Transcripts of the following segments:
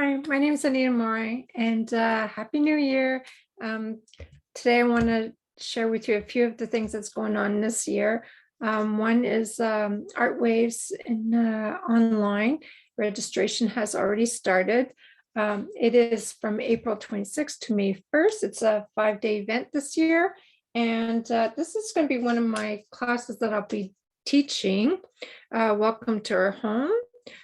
Hi, my name is Anita Morin, and Happy New Year. Um, Today I want to share with you a few of the things that's going on this year. One is Art Waves online. Registration has already started. It is from April 26th to May 1st. It's a 5-day event this year. And this is going to be one of my classes that I'll be teaching. Welcome to our home.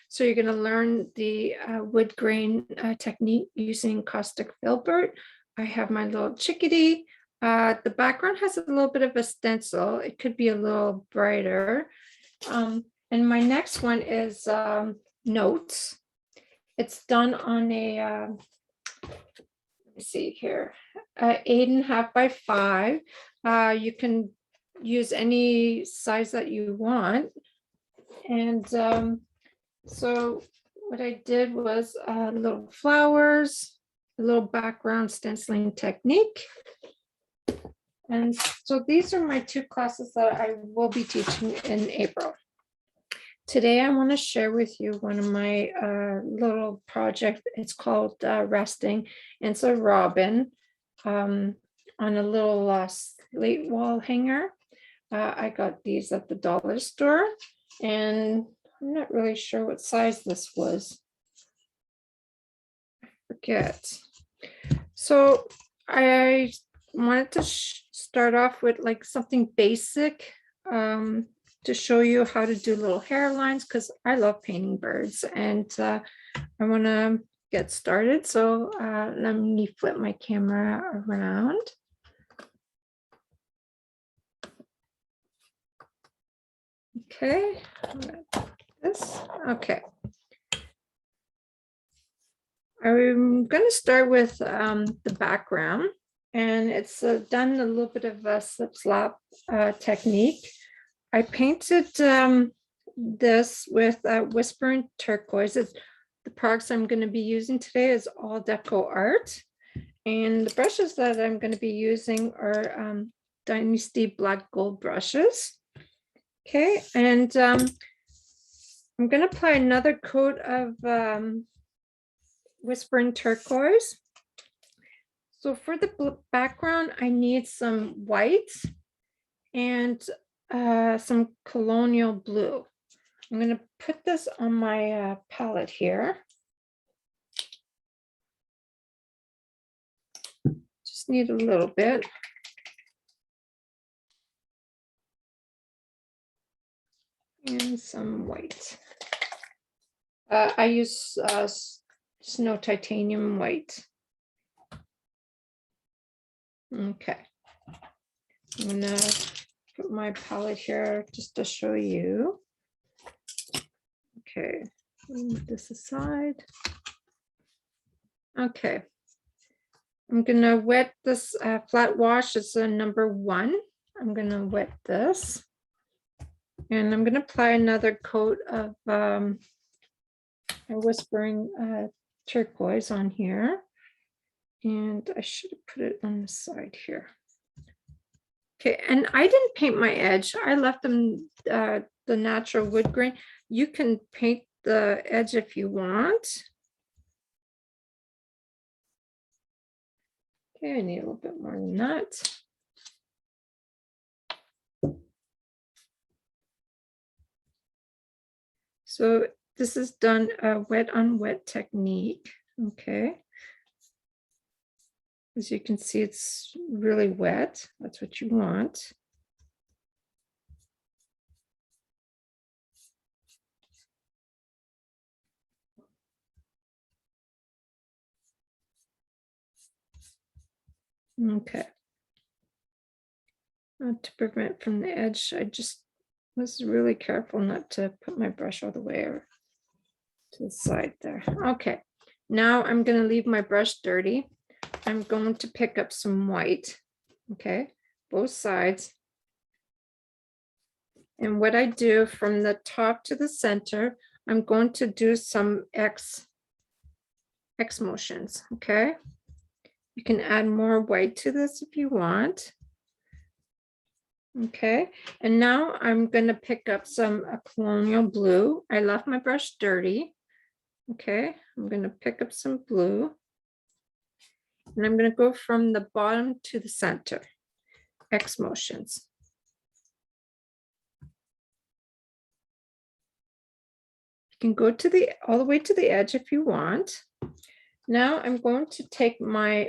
So you're going to learn the wood grain technique using caustic filbert. I have my little chickadee. The background has a little bit of a stencil. It could be a little brighter. And my next one is notes. It's done on a, let me see here, 8.5 by 5. You can use any size that you want. And so what I did was little flowers, a little background stenciling technique. And so these are my two classes that I will be teaching in April. Today, I want to share with you one of my little projects. It's called Resting. And it's a robin on a little slate wall hanger. I got these at the dollar store, and I'm not really sure what size this was. I forget. So I wanted to start off with like something basic to show you how to do little hairlines, because I love painting birds and I want to get started. So let me flip my camera around. Okay, this. Okay. I'm going to start with the background, and it's done a little bit of a slip slap technique. I painted this with Whispering Turquoise. The products I'm going to be using today is all Deco Art, and the brushes that I'm going to be using are Dynasty Black Gold brushes. Okay, and I'm going to apply another coat of Whispering Turquoise. So for the background, I need some white and some colonial blue. I'm going to put this on my palette here. Just need a little bit. And some white. I use Snow Titanium white. Okay. I'm gonna put my palette here just to show you. Okay, move this aside. Okay. I'm gonna wet this flat wash. It's a number 1. I'm gonna wet this. And I'm gonna apply another coat of Whispering Turquoise on here. And I should have put it on the side here. Okay, and I didn't paint my edge. I left them the natural wood grain. You can paint the edge if you want. Okay, I need a little bit more than that. So this is done wet on wet technique. Okay. As you can see, it's really wet. That's what you want. Okay. To prevent from the edge, I just was really careful not to put my brush all the way to the side there. Okay. Now I'm going to leave my brush dirty. I'm going to pick up some white, okay, both sides. And what I do from the top to the center, I'm going to do some X motions, okay? You can add more white to this if you want. Okay, and now I'm going to pick up some colonial blue. I left my brush dirty. Okay, I'm going to pick up some blue and I'm going to go from the bottom to the center, X motions. You can go to the all the way to the edge if you want. Now I'm going to take my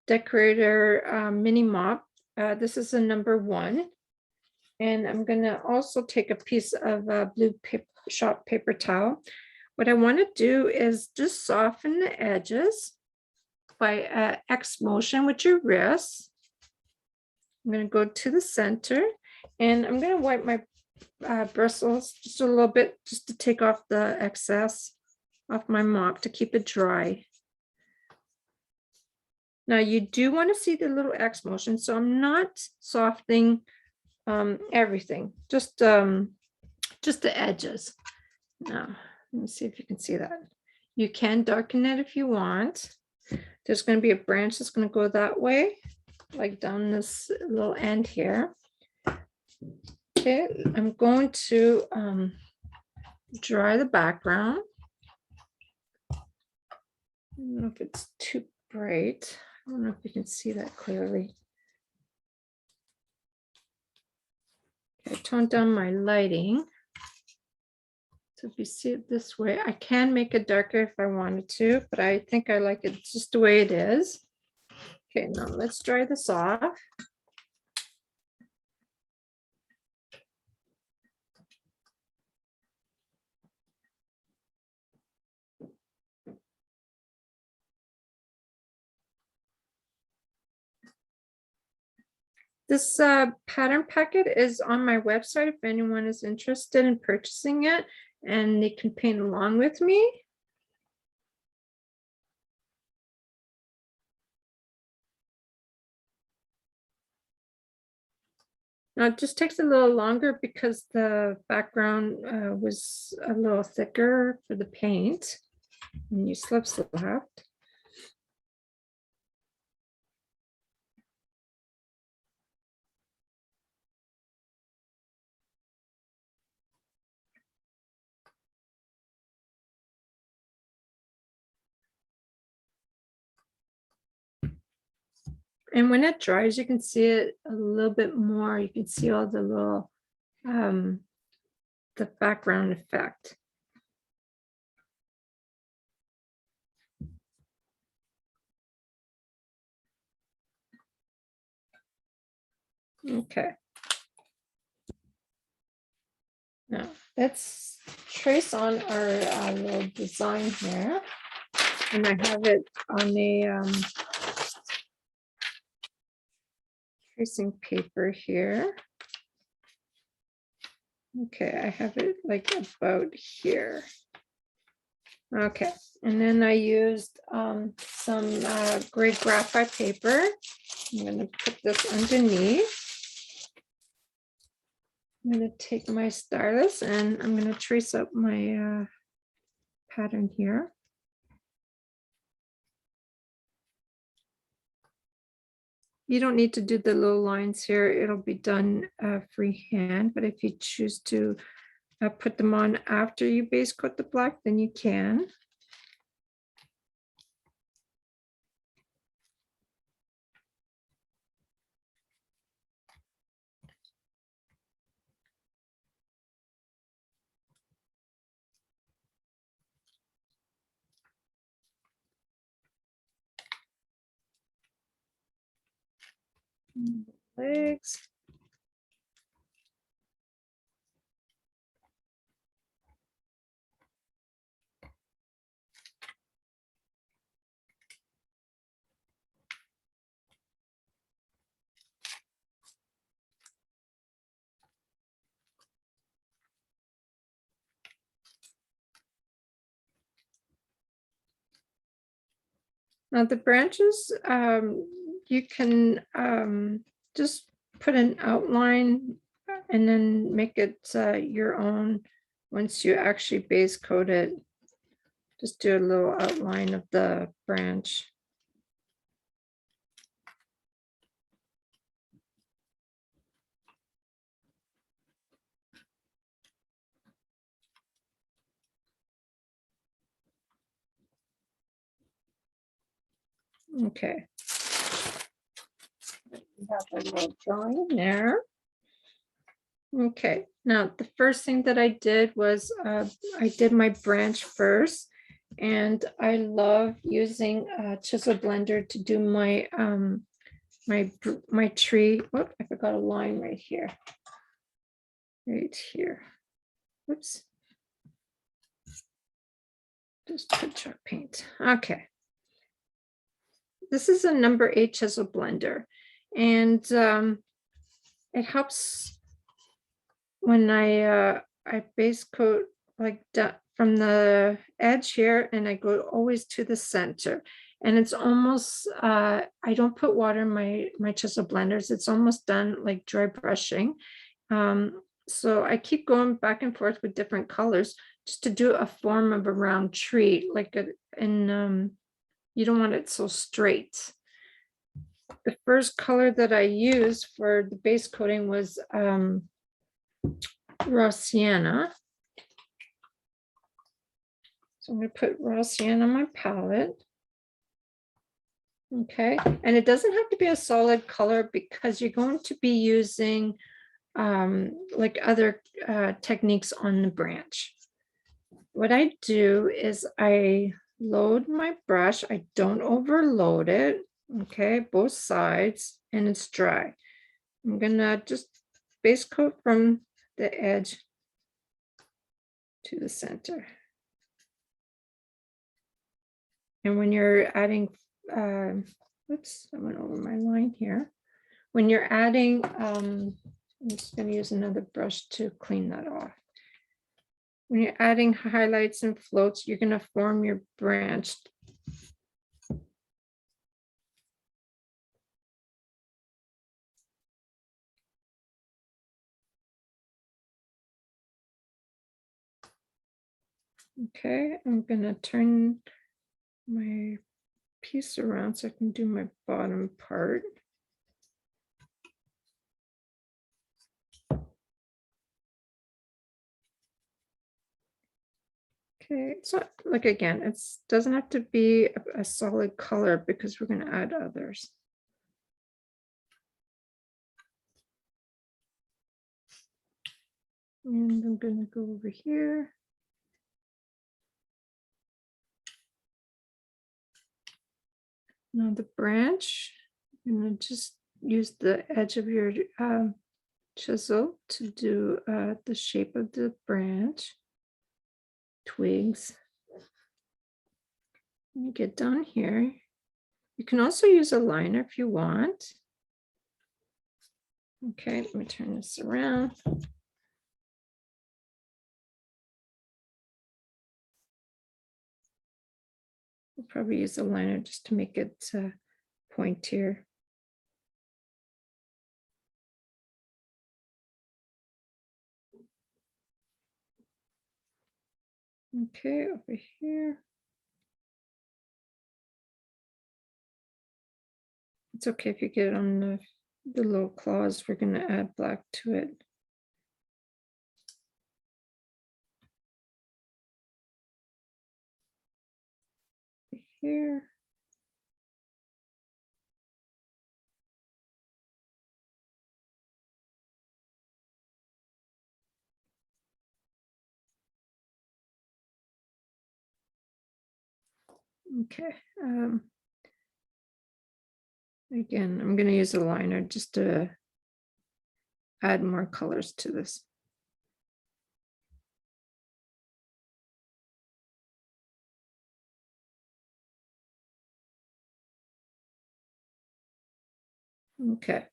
decorator mini mop. This is a number 1. And I'm going to also take a piece of blue shop paper towel. What I want to do is just soften the edges by X motion with your wrist. I'm going to go to the center and I'm going to wipe my bristles just a little bit just to take off the excess off my mop to keep it dry. Now you do want to see the little X motion, so I'm not softening everything, just the edges. Now let me see if you can see that. You can darken it if you want. There's going to be a branch that's going to go that way, like down this little end here. Okay, I'm going to dry the background. I don't know if it's too bright. I don't know if you can see that clearly. Okay, I toned down my lighting. So if you see it this way, I can make it darker if I wanted to, but I think I like it just the way it is. Okay, now let's dry this off. This pattern packet is on my website if anyone is interested in purchasing it, and they can paint along with me. Now it just takes a little longer because the background was a little thicker for the paint, and you slip. And when it dries, you can see it a little bit more. You can see all the little, the background effect. Okay. Now let's trace on our little design here. And I have it on the tracing paper here. Okay, I have it like about here. Okay, and then I used some gray graphite paper. I'm going to put this underneath. I'm going to take my stylus and I'm going to trace up my pattern here. You don't need to do the little lines here. It'll be done freehand, but if you choose to put them on after you base coat the black, then you can. Legs. Now the branches, you can just put an outline and then make it your own once you actually base coat it. Just do a little outline of the branch. Okay. We have a little drawing there. Okay, now the first thing that I did was I did my branch first, and I love using a chisel blender to do my my tree. Whoop, I forgot a line right here. Right here. Whoops. Just put chalk paint. Okay. This is a number 8 chisel blender, and it helps when I base coat like from the edge here, and I go always to the center. And it's almost I don't put water in my chisel blenders. It's almost done like dry brushing. So I keep going back and forth with different colors just to do a form of a round tree, like you don't want it so straight. The first color that I used for the base coating was raw sienna. So I'm going to put raw sienna on my palette. Okay, and it doesn't have to be a solid color because you're going to be using like other techniques on the branch. What I do is I load my brush. I don't overload it. Okay, both sides, and it's dry. I'm gonna just base coat from the edge to the center. And when you're adding, oops, I went over my line here. When you're adding, I'm just going to use another brush to clean that off. When you're adding highlights and floats, you're going to form your branch. Okay, I'm going to turn my piece around so I can do my bottom part. Okay, so like again, it doesn't have to be a solid color because we're going to add others. And I'm going to go over here. Now the branch, I'm going to just use the edge of your chisel to do the shape of the branch, twigs. When you get down here, you can also use a liner if you want. Okay, let me turn this around. I'll probably use a liner just to make it pointier. Okay, over here. It's okay if you get it on the little claws. We're going to add black to it. Here. Okay. Again, I'm going to use a liner just to add more colors to this. Okay,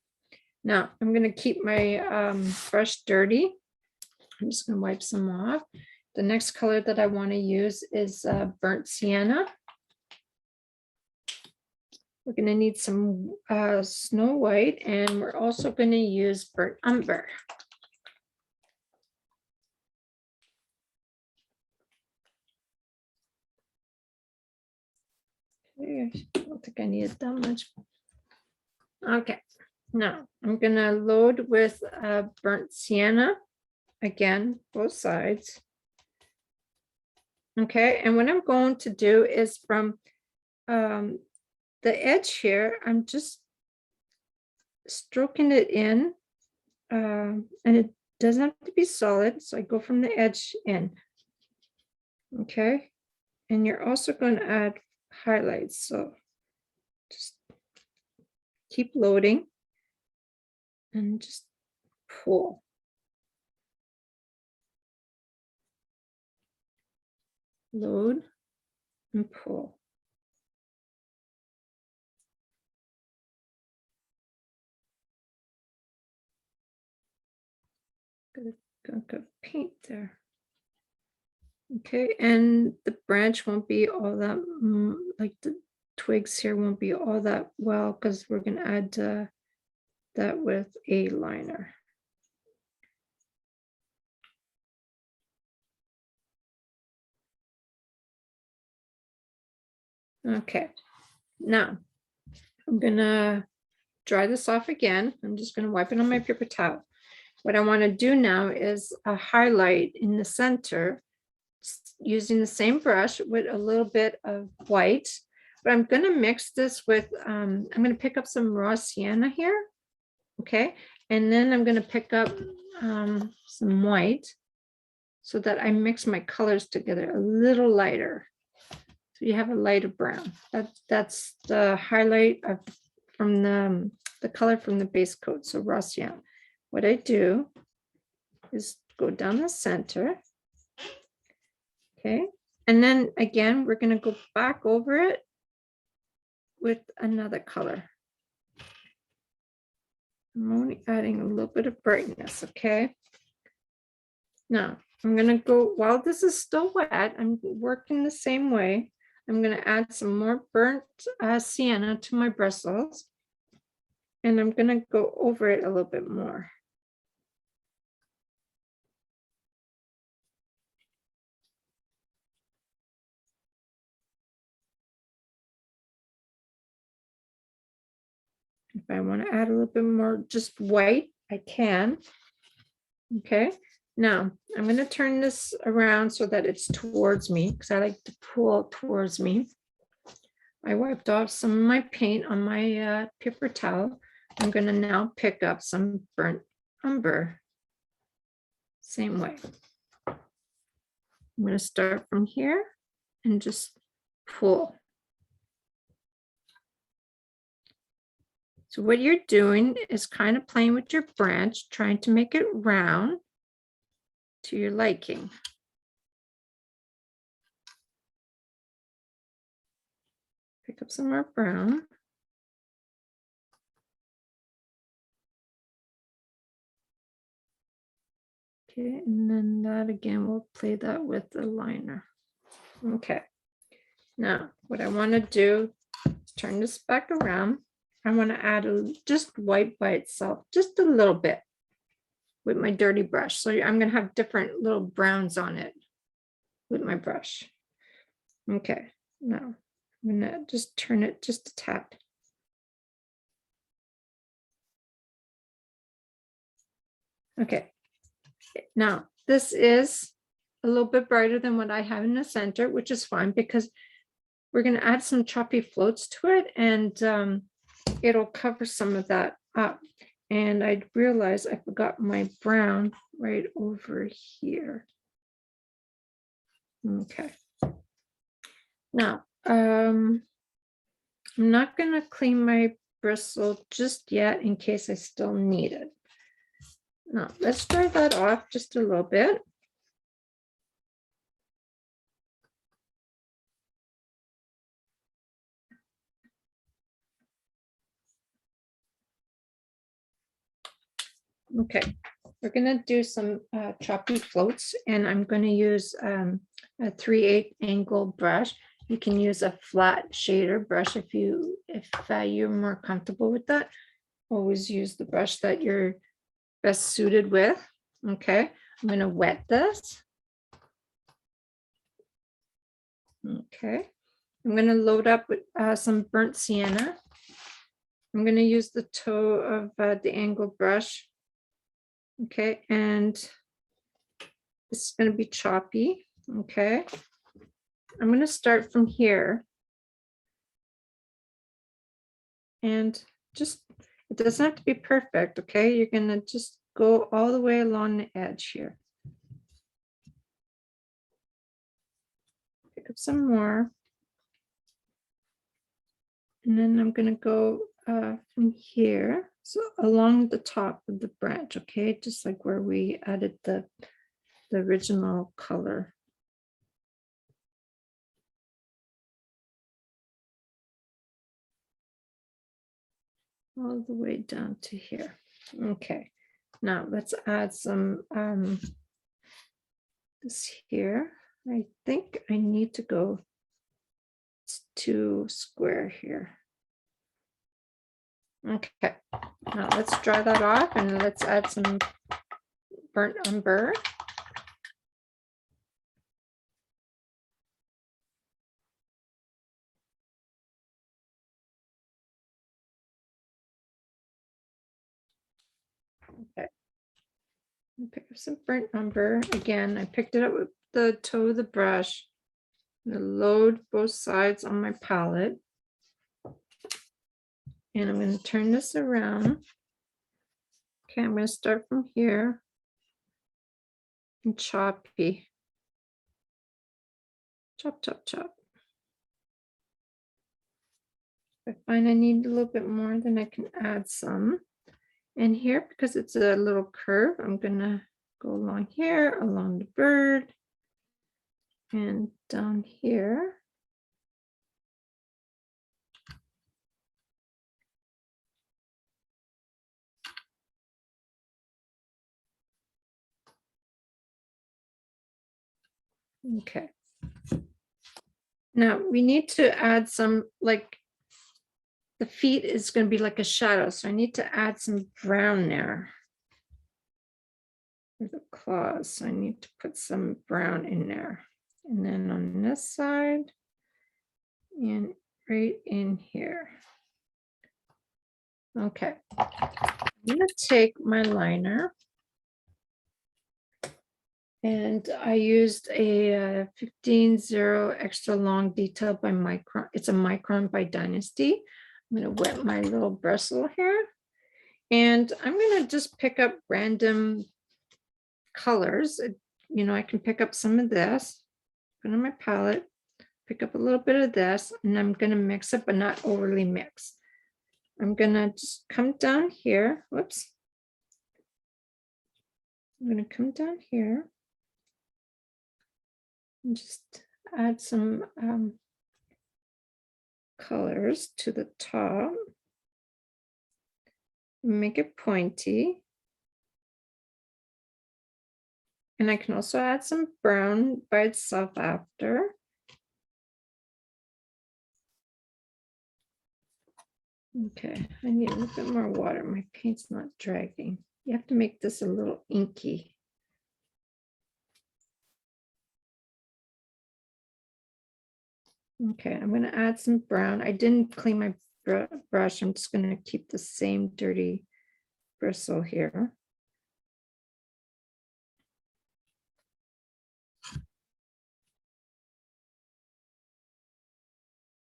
now I'm going to keep my brush dirty. I'm just going to wipe some off. The next color that I want to use is burnt sienna. We're going to need some snow white, and we're also going to use burnt umber. Okay, I don't think I need it that much. Okay, now I'm going to load with burnt sienna. Again, both sides. Okay, and what I'm going to do is from the the edge here, I'm just stroking it in, and it doesn't have to be solid. So I go from the edge in. Okay. And you're also going to add highlights. So just keep loading and just pull. Load and pull. Gonna paint there. Okay, and the branch won't be all that, like the twigs here won't be all that well because we're going to add that with a liner. Okay, now I'm going to dry this off again. I'm just going to wipe it on my paper towel. What I want to do now is a highlight in the center using the same brush with a little bit of white, but I'm going to mix this with, I'm going to pick up some raw sienna here. Okay, and then I'm going to pick up some white so that I mix my colors together a little lighter. So you have a lighter brown. That's the highlight from the color from the base coat. So raw sienna. What I do is go down the center. Okay, and then again, we're going to go back over it with another color. I'm only adding a little bit of brightness. Okay, now I'm going to go, while this is still wet, I'm working the same way. I'm going to add some more burnt sienna to my bristles, and I'm going to go over it a little bit more. If I want to add a little bit more just white, I can. Okay, now I'm going to turn this around so that it's towards me because I like to pull towards me. I wiped off some of my paint on my paper towel. I'm going to now pick up some burnt umber. Same way. I'm going to start from here and just pull. So what you're doing is kind of playing with your branch, trying to make it round to your liking. Pick up some more brown. Okay, and then that again, we'll play that with the liner. Okay, now what I want to do is turn this back around. I want to add just white by itself, just a little bit with my dirty brush. So I'm going to have different little browns on it with my brush. Okay, now I'm going to just turn it just a tap. Okay, now this is a little bit brighter than what I have in the center, which is fine because we're going to add some choppy floats to it, and it'll cover some of that up. And I realized I forgot my brown right over here. Okay. Now, I'm not going to clean my bristle just yet in case I still need it. Now, let's dry that off just a little bit. Okay, we're going to do some choppy floats, and I'm going to use a 3/8 angle brush. You can use a flat shader brush if you're more comfortable with that. Always use the brush that you're best suited with. Okay, I'm going to wet this. Okay, I'm going to load up with some burnt sienna. I'm going to use the toe of the angle brush. Okay, and this is going to be choppy. Okay, I'm going to start from here And just, it doesn't have to be perfect, okay? You're gonna just go all the way along the edge here. Pick up some more. And then I'm gonna go from here, so along the top of the branch, okay? Just like where we added the original color. All the way down to here. Okay, now let's add some this here. I think I need to go to square here. Okay, now let's dry that off and let's add some burnt umber. Okay, pick up some burnt umber. Again, I picked it up with the toe of the brush. I'm gonna load both sides on my palette. And I'm going to turn this around. Okay, I'm going to start from here and choppy. Chop, chop, chop. If I find I need a little bit more, then I can add some. And here, because it's a little curve, I'm going to go along here, along the bird, and down here. Okay. Now we need to add some, like, the feet is going to be like a shadow, so I need to add some brown there. For the claws, so I need to put some brown in there. And then on this side, and right in here. Okay, I'm going to take my liner, and I used a 15-0 extra long detail by Micron. It's a Micron by Dynasty. I'm going to wet my little bristle here, and I'm going to just pick up random colors. You know, I can pick up some of this, put on my palette, pick up a little bit of this, and I'm going to mix it, but not overly mix. I'm going to just come down here. Whoops. I'm going to come down here and just add some colors to the top. Make it pointy. And I can also add some brown by itself after. Okay, I need a little bit more water. My paint's not dragging. You have to make this a little inky. Okay, I'm going to add some brown. I didn't clean my brush. I'm just going to keep the same dirty bristle here.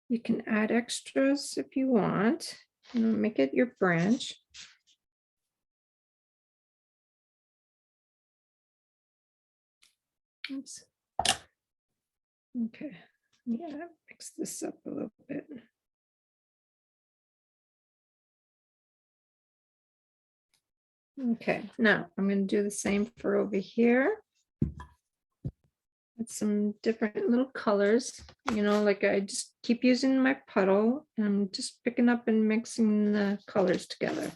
You can add extras if you want. You know, make it your branch. Oops. Okay, yeah, mix this up a little bit. Okay, now I'm going to do the same for over here. With some different little colors, you know, like I just keep using my puddle and I'm just picking up and mixing the colors together.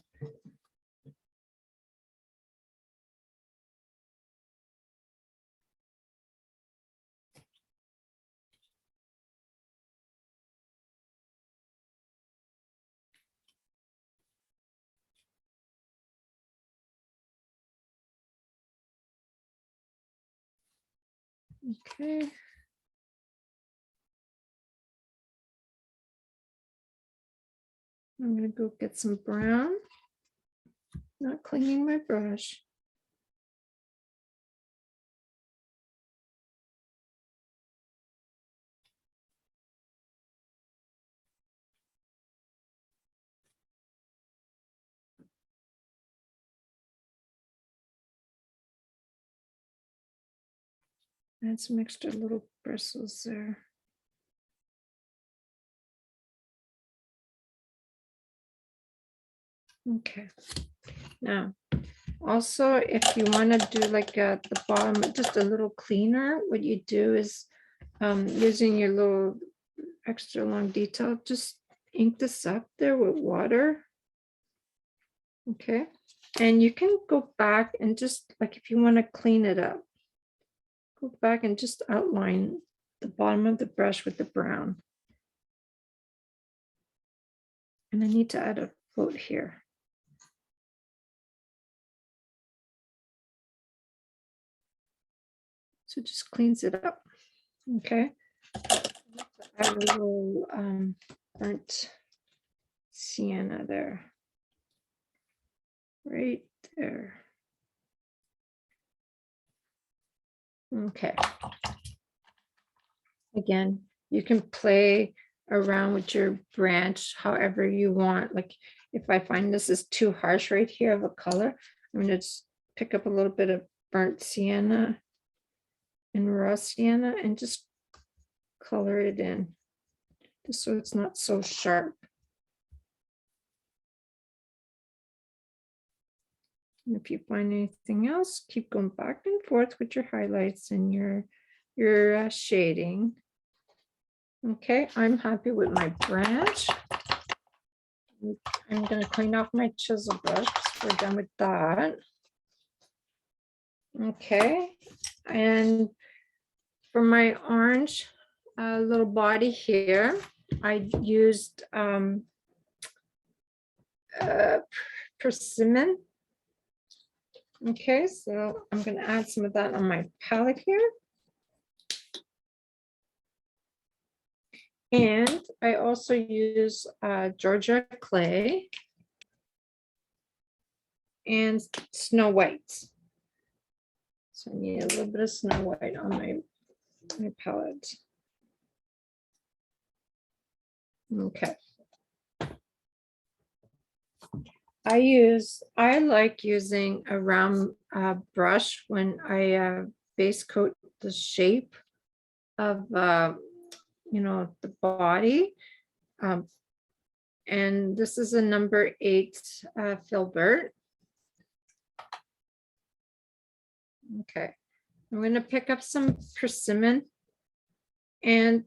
Okay. I'm going to go get some brown. Not cleaning my brush. Add some extra little bristles there. Okay. Now, also, if you want to do like at the bottom, just a little cleaner, what you do is using your little extra long detail, just ink this up there with water. Okay. And you can go back and just like, if you want to clean it up, go back and just outline the bottom of the brush with the brown. And I need to add a float here. So it just cleans it up. Okay. Add a little burnt sienna there. Right there. Okay. Again, you can play around with your branch however you want. Like if I find this is too harsh right here of a color, I'm going to just pick up a little bit of burnt sienna and raw sienna and just color it in, just so it's not so sharp. And if you find anything else, keep going back and forth with your highlights and your shading. Okay, I'm happy with my branch. I'm going to clean off my chisel brush because we're done with that. Okay, and for my orange little body here, I used persimmon. Okay, so I'm going to add some of that on my palette here. And I also use Georgia clay and Snow White. So I need a little bit of Snow White on my palette. Okay. I like using a round brush when I base coat the shape of the body. And this is a number 8 filbert. Okay, I'm going to pick up some persimmon. And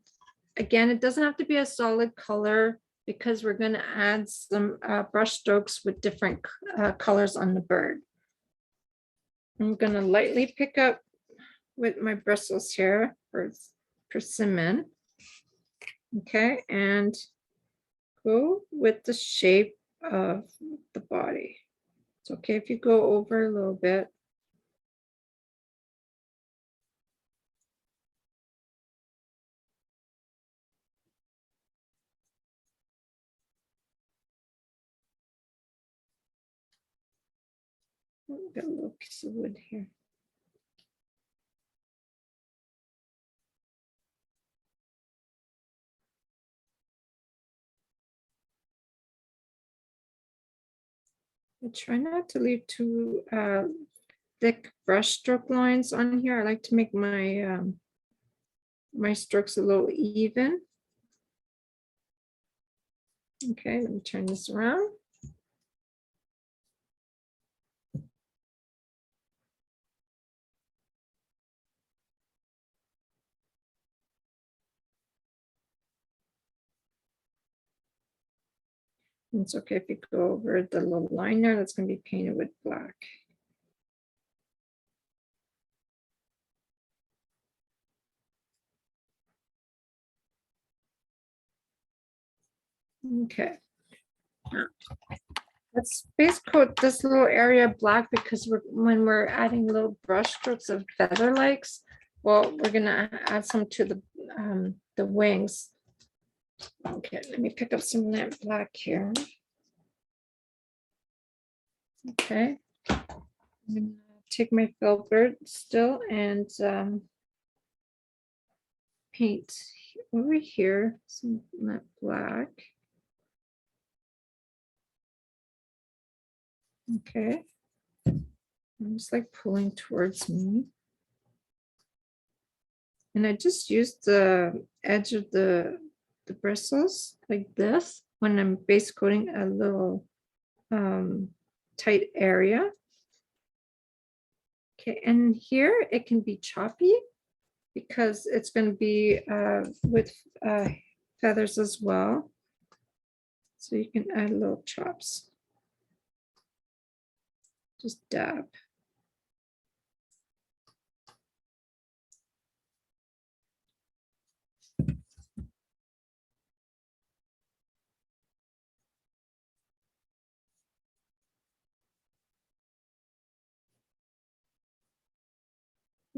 again, it doesn't have to be a solid color because we're going to add some brush strokes with different colors on the bird. I'm going to lightly pick up with my bristles here for persimmon. Okay, and go with the shape of the body. It's okay if you go over a little bit. Got a little piece of wood here. I try not to leave too thick brush stroke lines on here. I like to make my my strokes a little even. Okay, let me turn this around. It's okay if you go over the little line there that's going to be painted with black. Okay. Let's base coat this little area black because when we're adding little brush strokes of featherlikes, well, we're gonna add some to the wings. Okay, let me pick up some of that black here. Okay, I'm gonna take my filbert still and paint over here some of that black. Okay, I'm just like pulling towards me. And I just use the edge of the bristles like this when I'm base coating a little tight area. Okay, and here it can be choppy because it's going to be with feathers as well. So you can add little chops. Just dab.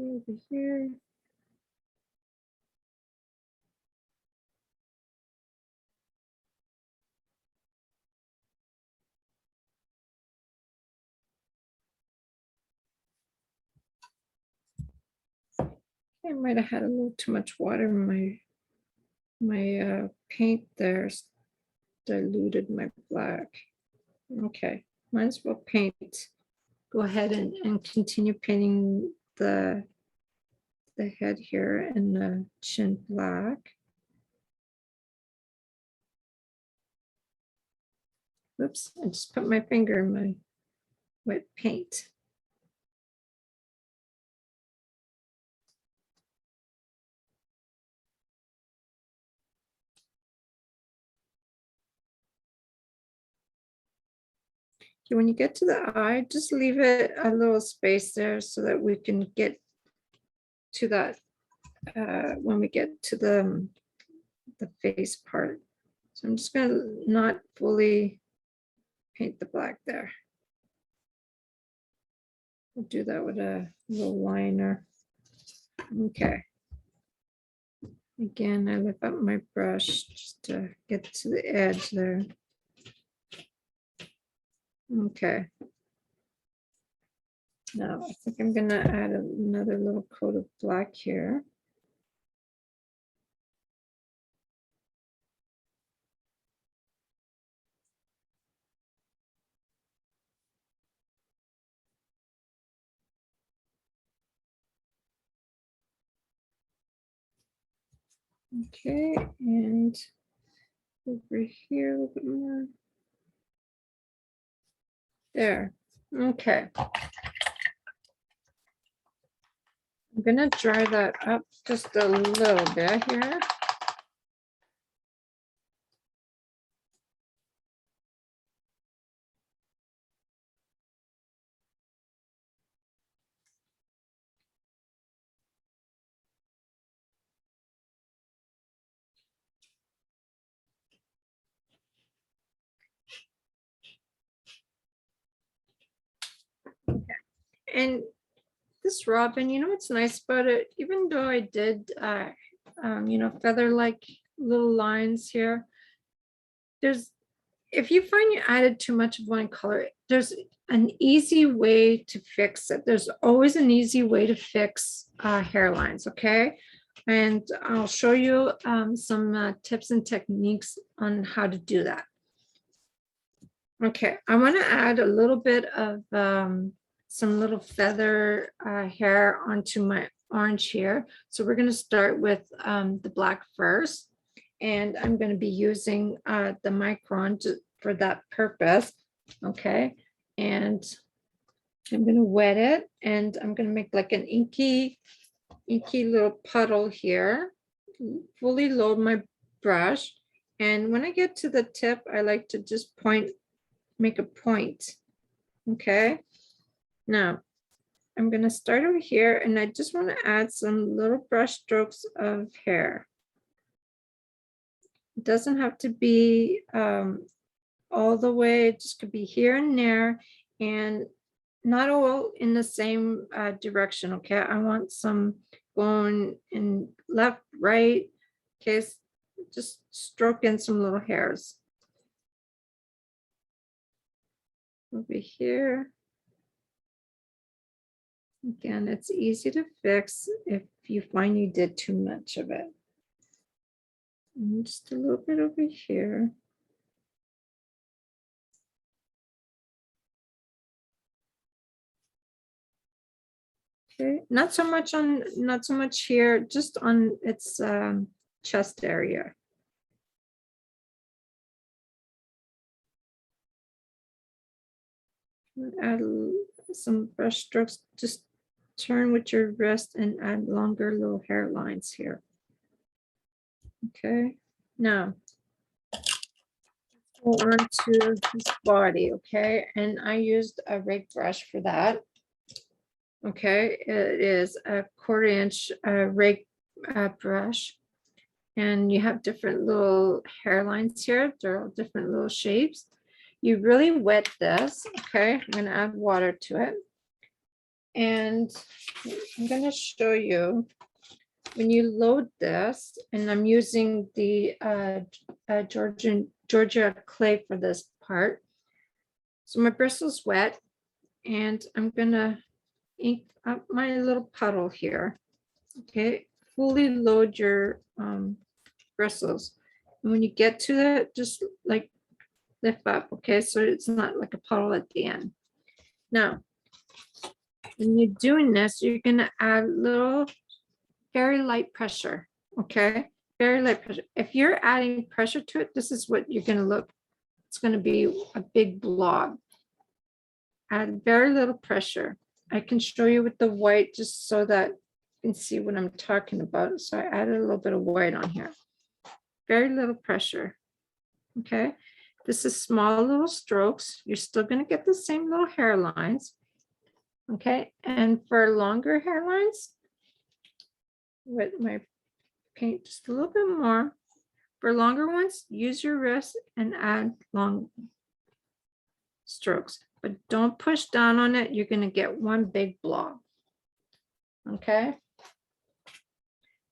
Over here. I might have had a little too much water in my paint there, diluted my black. Okay, might as well paint. Go ahead and continue painting the head here and the chin black. Oops, I just put my finger in my wet paint. Okay, when you get to the eye, just leave it a little space there so that we can get to that when we get to the face part. So I'm just going to not fully paint the black there. I'll do that with a little liner. Okay. Again, I lift up my brush just to get to the edge there. Okay. Now I think I'm gonna add another little coat of black here. Okay, and over here a little bit more. There. Okay. I'm gonna dry that up just a little bit here. And this robin, you know what's nice about it? Even though I did, feather-like little lines here, there's, if you find you added too much of one color, there's an easy way to fix it. There's always an easy way to fix hairlines, okay? And I'll show you some tips and techniques on how to do that. Okay, I want to add a little bit of some little feather hair onto my orange here. So we're going to start with the black first. And I'm going to be using the micron for that purpose. Okay, and I'm going to wet it, and I'm going to make like an inky little puddle here. Fully load my brush, and when I get to the tip, I like to just make a point. Okay, now I'm going to start over here, and I just want to add some little brush strokes of hair. It doesn't have to be all the way, it just could be here and there, and not all in the same direction. Okay, I want some going in left, right. Okay, just stroke in some little hairs over here. Again, it's easy to fix if you find you did too much of it. And just a little bit over here. Okay, not so much here, just on its chest area. Add some brush strokes, just turn with your wrist and add longer little hairlines here. Okay, now go on to his body, okay? And I used a rake brush for that. Okay, it is a 1/4 inch rake brush. And you have different little hairlines here. They're all different little shapes. You really wet this, okay? I'm gonna add water to it. And I'm gonna show you when you load this, and I'm using the Georgia clay for this part. So my bristle's wet, and I'm gonna ink up my little puddle here. Okay, fully load your bristles. And when you get to it, just like lift up, okay? So it's not like a puddle at the end. Now, when you're doing this, you're gonna add little very light pressure, okay? Very light pressure. If you're adding pressure to it, this is what you're gonna look. It's gonna be a big blob. Add very little pressure. I can show you with the white just so that you can see what I'm talking about. So I added a little bit of white on here. Very little pressure, okay? This is small little strokes. You're still gonna get the same little hairlines, okay? And for longer hairlines, with my paint just a little bit more. For longer ones, use your wrist and add long strokes, but don't push down on it. You're gonna get one big blob, okay?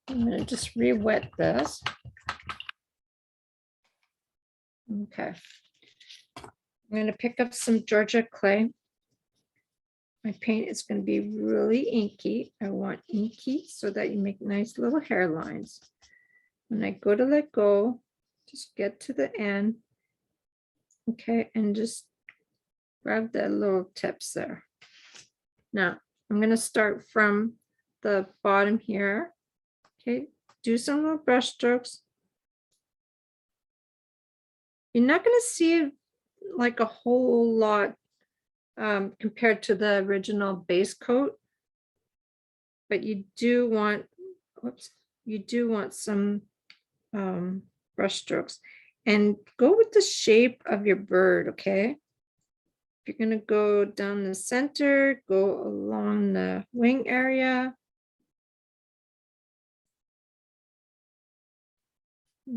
I'm gonna just re-wet this. Okay. I'm gonna pick up some Georgia clay. My paint is going to be really inky. I want inky so that you make nice little hairlines. When I go to let go, just get to the end. Okay, and just grab the little tips there. Now, I'm going to start from the bottom here. Okay, do some little brush strokes. You're not going to see like a whole lot compared to the original base coat, but you do want, whoops, you do want some brush strokes, and go with the shape of your bird, okay? If you're gonna go down the center, go along the wing area.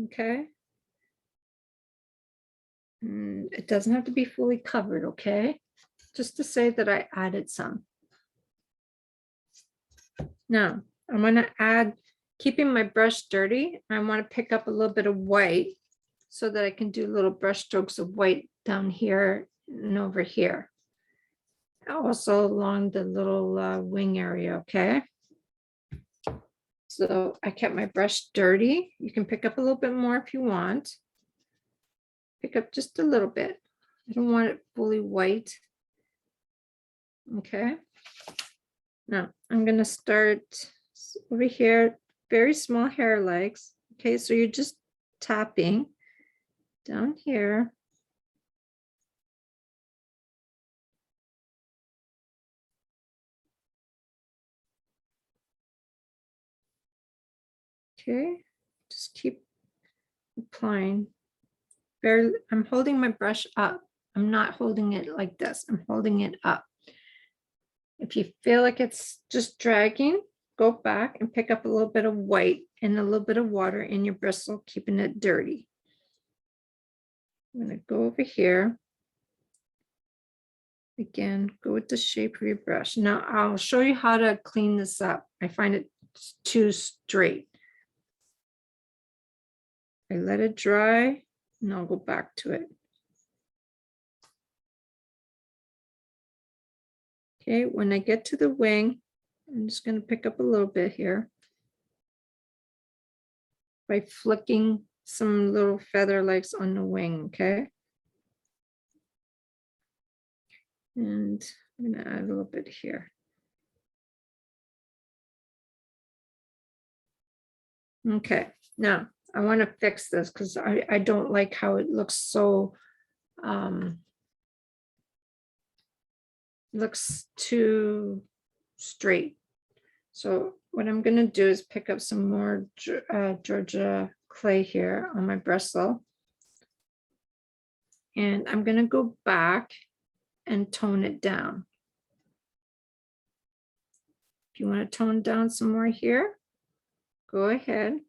Okay. And it doesn't have to be fully covered, okay? Just to say that I added some. Now, I'm gonna add, keeping my brush dirty, I wanna pick up a little bit of white so that I can do little brush strokes of white down here and over here. Also along the little wing area, okay? So I kept my brush dirty. You can pick up a little bit more if you want. Pick up just a little bit. I don't want it fully white. Okay. Now I'm gonna start over here, very small hair legs. Okay, so you're just tapping down here. Okay, just keep applying. I'm holding my brush up. I'm not holding it like this. I'm holding it up. If you feel like it's just dragging, go back and pick up a little bit of white and a little bit of water in your bristle, keeping it dirty. I'm going to go over here. Again, go with the shape of your brush. Now I'll show you how to clean this up. I find it too straight. I let it dry and I'll go back to it. Okay, when I get to the wing, I'm just going to pick up a little bit here by flicking some little feather likes on the wing, okay? And I'm going to add a little bit here. Okay, now I want to fix this because I don't like how it looks so looks too straight. So what I'm going to do is pick up some more Georgia clay here on my bristle. And I'm going to go back and tone it down. If you want to tone down some more here, go ahead.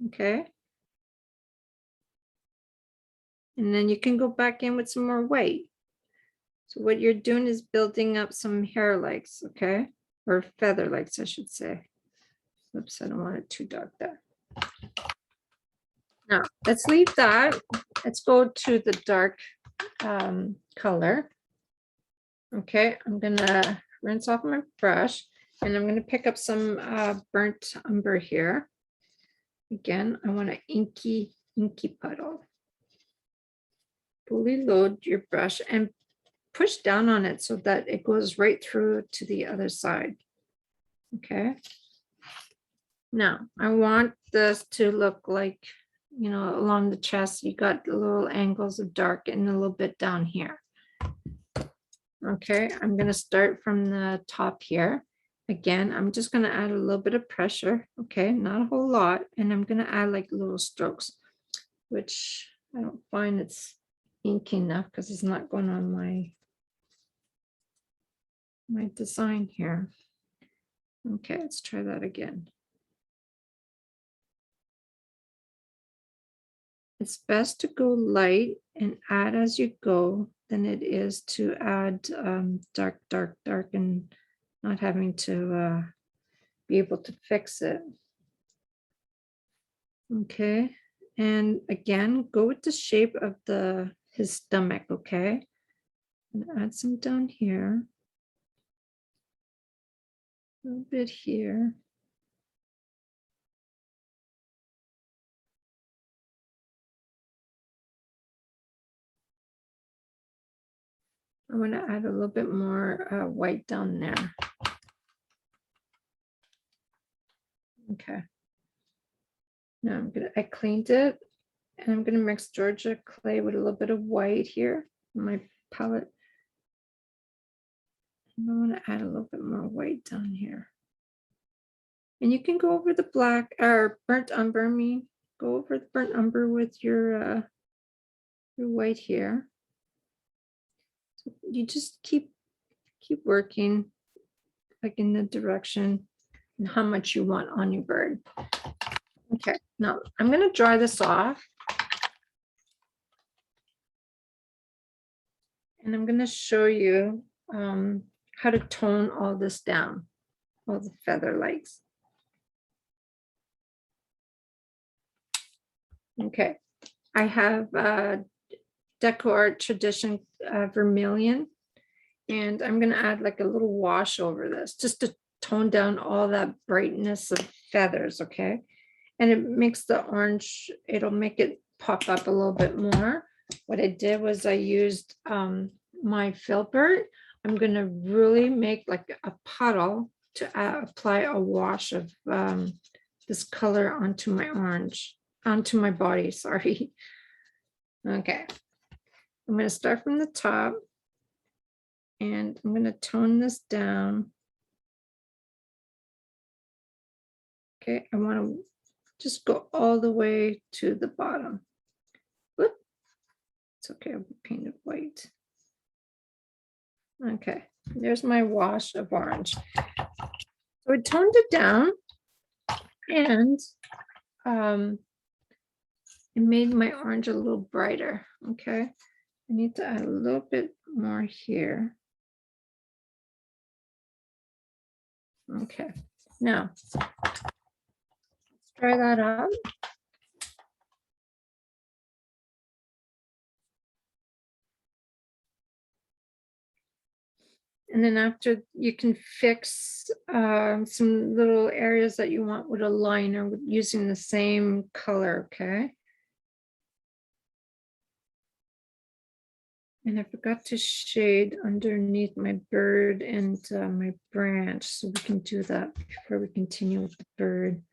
Okay. And then you can go back in with some more white. So what you're doing is building up some hair likes, okay? Or feather likes, I should say. Oops, I don't want it too dark there. Now, let's leave that. Let's go to the dark color. Okay, I'm gonna rinse off my brush and I'm gonna pick up some burnt umber here. Again, I want an inky puddle. Fully load your brush and push down on it so that it goes right through to the other side. Okay. Now I want this to look like, you know, along the chest, you got the little angles of dark and a little bit down here. Okay, I'm going to start from the top here. Again, I'm just going to add a little bit of pressure. Okay, not a whole lot. And I'm going to add like little strokes, which I don't find it's inky enough because it's not going on my design here. Okay, let's try that again. It's best to go light and add as you go than it is to add dark, and not having to be able to fix it. Okay, and again, go with the shape of his stomach, okay? And add some down here. A little bit here. I want to add a little bit more white down there. Okay. Now I cleaned it and I'm gonna mix Georgia clay with a little bit of white here on my palette. And I want to add a little bit more white down here. And you can go over the black or burnt umber. Go over the burnt umber with your white here. So you just keep working like in the direction and how much you want on your bird. Okay, now I'm going to dry this off. And I'm going to show you how to tone all this down, all the feather likes. Okay, I have Deco Art Tradition Vermilion, and I'm going to add like a little wash over this just to tone down all that brightness of feathers, okay? And it makes the orange, it'll make it pop up a little bit more. What I did was I used my filbert. I'm going to really make like a puddle to apply a wash of this color onto my onto my body, sorry. Okay, I'm going to start from the top and I'm going to tone this down. Okay, I want to just go all the way to the bottom. Whoop. It's okay, I'll paint it white. Okay, there's my wash of orange. So I toned it down and it made my orange a little brighter. Okay, I need to add a little bit more here. Okay, now let's dry that up. And then after, you can fix some little areas that you want with a liner using the same color, okay? And I forgot to shade underneath my bird and my branch, so we can do that before we continue with the bird.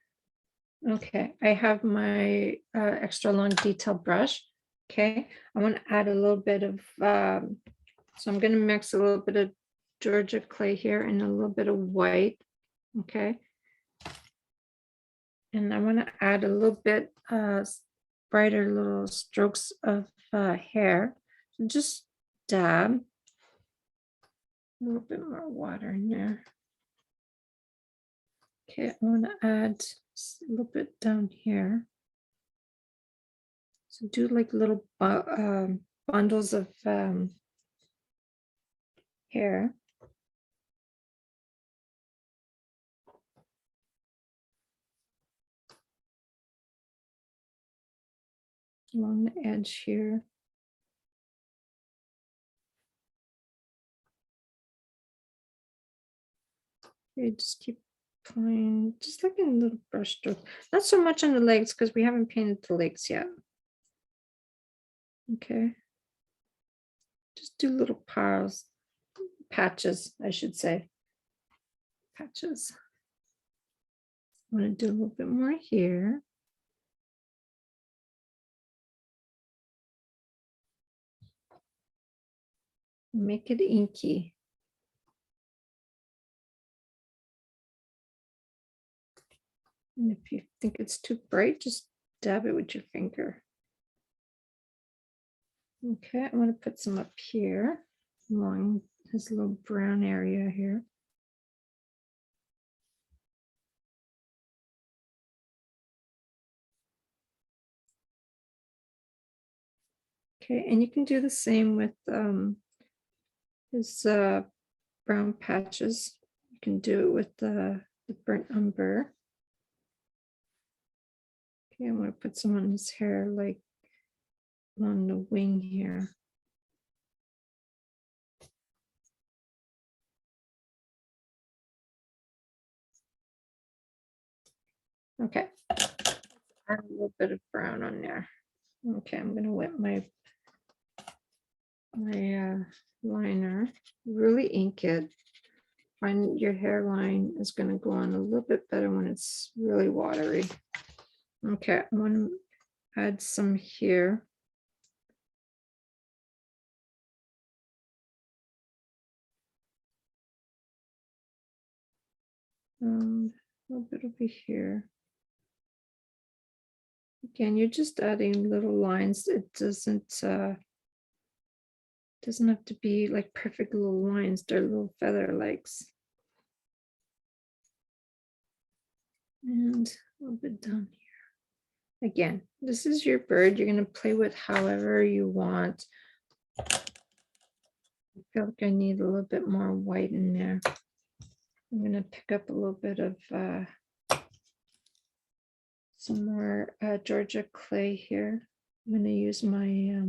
Okay, I have my extra long detail brush. Okay, I want to add a little bit of, so I'm going to mix a little bit of Georgia clay here and a little bit of white. Okay, and I want to add a little bit brighter little strokes of hair. So just dab a little bit more water in there. Okay, I want to add a little bit down here. So do like little bundles of hair. Along the edge here. Okay, just keep applying, just like in little brush strokes. Not so much on the legs because we haven't painted the legs yet. Okay. Just do little piles, patches, I should say. Patches. I'm going to do a little bit more here. Make it inky. And if you think it's too bright, just dab it with your finger. Okay, I'm going to put some up here along this little brown area here. Okay, and you can do the same with his brown patches. You can do it with the burnt umber. Okay, I'm going to put some on his hair, like on the wing here. Okay, add a little bit of brown on there. Okay, I'm going to wet my liner, really ink it. Find your hairline is going to go on a little bit better when it's really watery. Okay, I want to add some here. A little bit over here. Again, you're just adding little lines. It doesn't have to be like perfect little lines. They're little feather likes. And a little bit down here. Again, this is your bird. You're going to play with however you want. I feel like I need a little bit more white in there. I'm going to pick up a little bit of some more Georgia clay here. I'm going to use my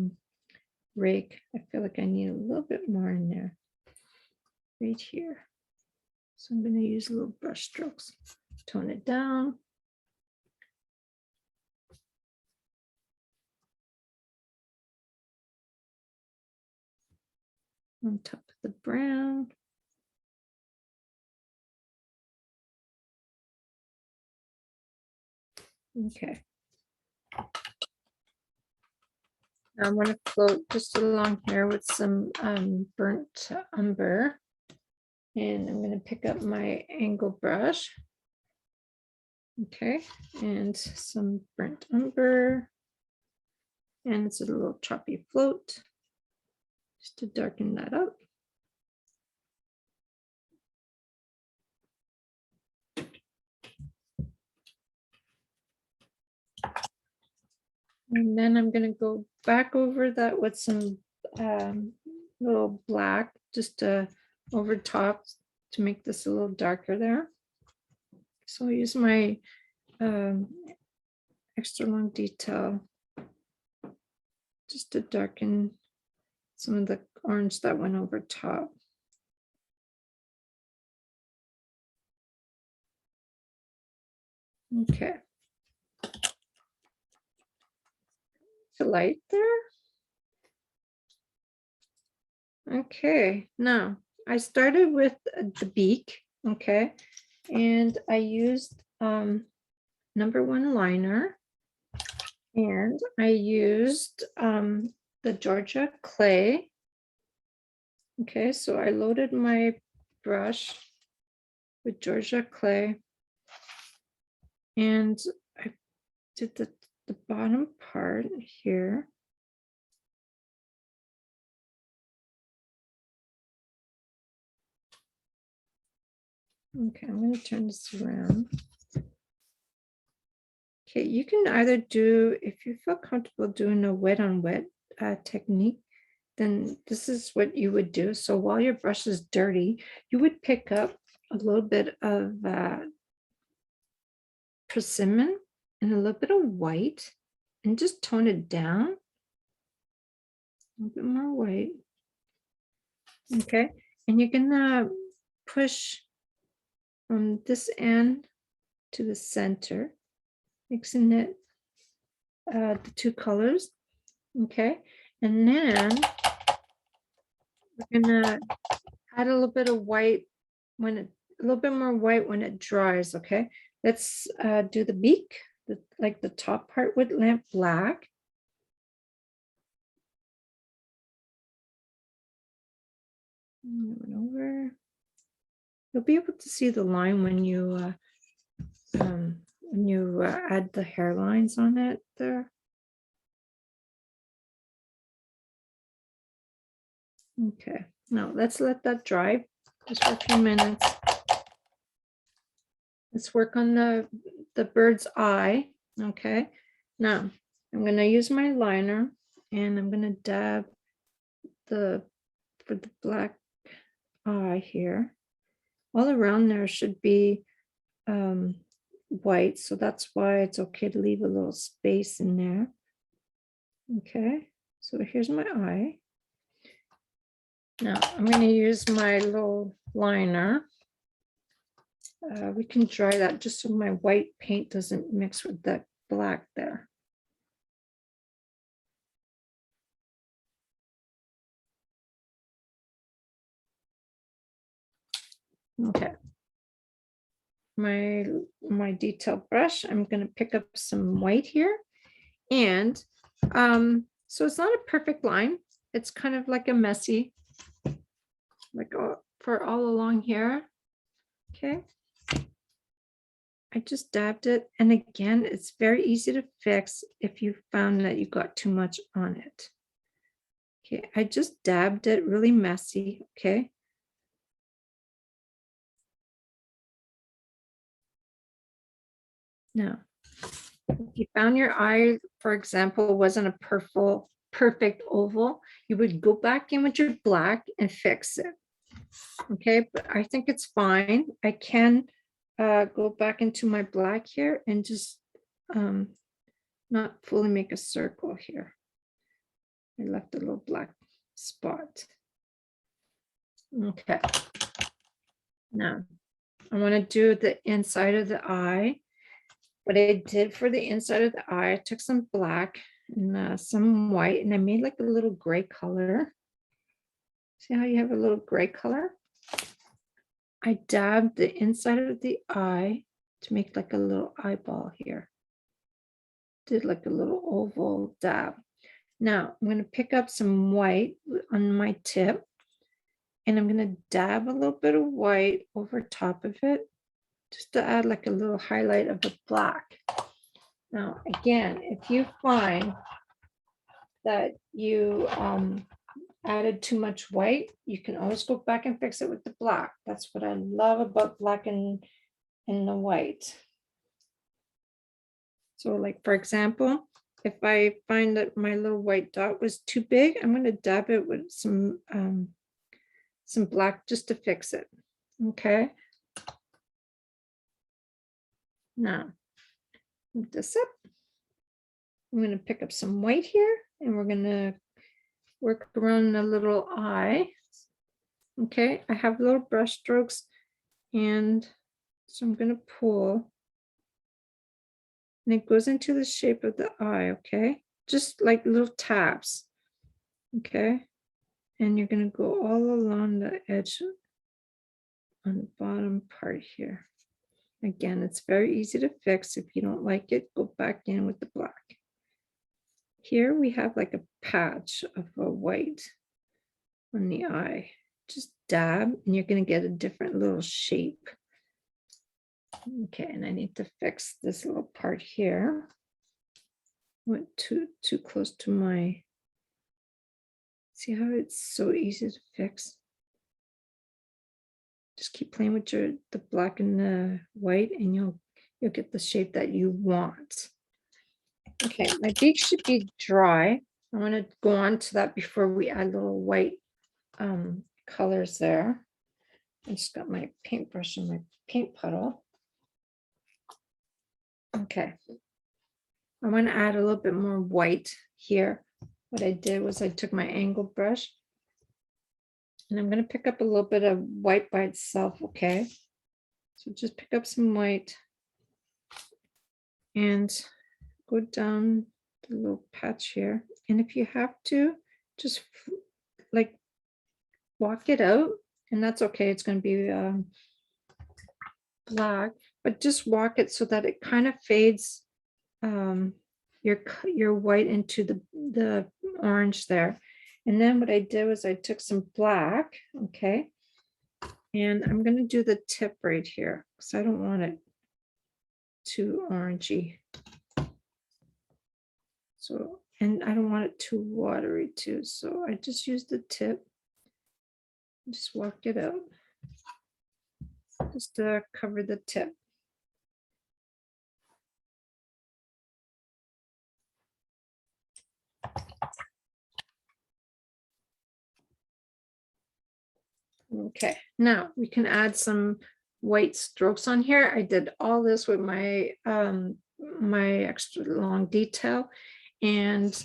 rake. I feel like I need a little bit more in there, right here. So I'm going to use little brush strokes, tone it down. On top of the brown. Okay. I'm going to float just along here with some burnt umber. And I'm going to pick up my angle brush. Okay, and some burnt umber. And it's a little choppy float just to darken that up. And then I'm going to go back over that with some little black just over top to make this a little darker there. So I'll use my extra long detail just to darken some of the orange that went over top. Okay. To light there. Okay, now I started with the beak, okay, and I used #1 liner, and I used the Georgia clay. Okay, so I loaded my brush with Georgia clay, and I did the bottom part here. Okay, I'm going to turn this around. Okay, you can either do, if you feel comfortable doing a wet on wet technique, then this is what you would do. So while your brush is dirty, you would pick up a little bit of persimmon and a little bit of white and just tone it down. A little bit more white. Okay, and you're gonna push from this end to the center, mixing it, the two colors. Okay, and then we're gonna add a little bit of white when it, a little bit more white when it dries. Okay, let's do the beak, like the top part with lamp black. Over. You'll be able to see the line when you add the hairlines on it there. Okay, now let's let that dry just for a few minutes. Let's work on the bird's eye. Okay, now I'm going to use my liner and I'm going to dab for the black eye here. All around there should be white, so that's why it's okay to leave a little space in there. Okay, so here's my eye. Now I'm going to use my little liner. We can dry that just so my white paint doesn't mix with that black there. Okay. My detail brush, I'm going to pick up some white here. And so it's not a perfect line. It's kind of like a messy, like for all along here. Okay. I just dabbed it. And again, it's very easy to fix if you found that you got too much on it. Okay, I just dabbed it really messy. Okay. Now, if you found your eye, for example, wasn't a perfect oval, you would go back in with your black and fix it. Okay, but I think it's fine. I can go back into my black here and just not fully make a circle here. I left a little black spot. Okay. Now, I want to do the inside of the eye. What I did for the inside of the eye, I took some black and some white, and I made like a little gray color. See how you have a little gray color? I dabbed the inside of the eye to make like a little eyeball here. Did like a little oval dab. Now I'm going to pick up some white on my tip, and I'm going to dab a little bit of white over top of it, just to add like a little highlight of the black. Now, again, if you find that you added too much white, you can always go back and fix it with the black. That's what I love about black and the white. So like, for example, if I find that my little white dot was too big, I'm going to dab it with some black just to fix it. Okay. Now, move this up. I'm going to pick up some white here, and we're going to work around the little eye. Okay, I have little brush strokes, and so I'm going to pull, and it goes into the shape of the eye. Okay, just like little taps. Okay, and you're going to go all along the edge on the bottom part here. Again, it's very easy to fix. If you don't like it, go back in with the black. Here we have like a patch of a white on the eye. Just dab and you're going to get a different little shape. Okay, and I need to fix this little part here. Went too close to my, see how it's so easy to fix? Just keep playing with the black and the white and you'll get the shape that you want. Okay, my beak should be dry. I want to go on to that before we add little white colors there. I just got my paintbrush and my paint puddle. Okay, I want to add a little bit more white here. What I did was I took my angle brush and I'm going to pick up a little bit of white by itself, okay? So just pick up some white and go down the little patch here. And if you have to, just like walk it out, and that's okay. It's going to be black, but just walk it so that it kind of fades your white into the orange there. And then what I did was I took some black, okay, and I'm going to do the tip right here because I don't want it too orangey. So, and I don't want it too watery too. So I just use the tip, just walk it out, just to cover the tip. Okay, now we can add some white strokes on here. I did all this with my my extra long detail, and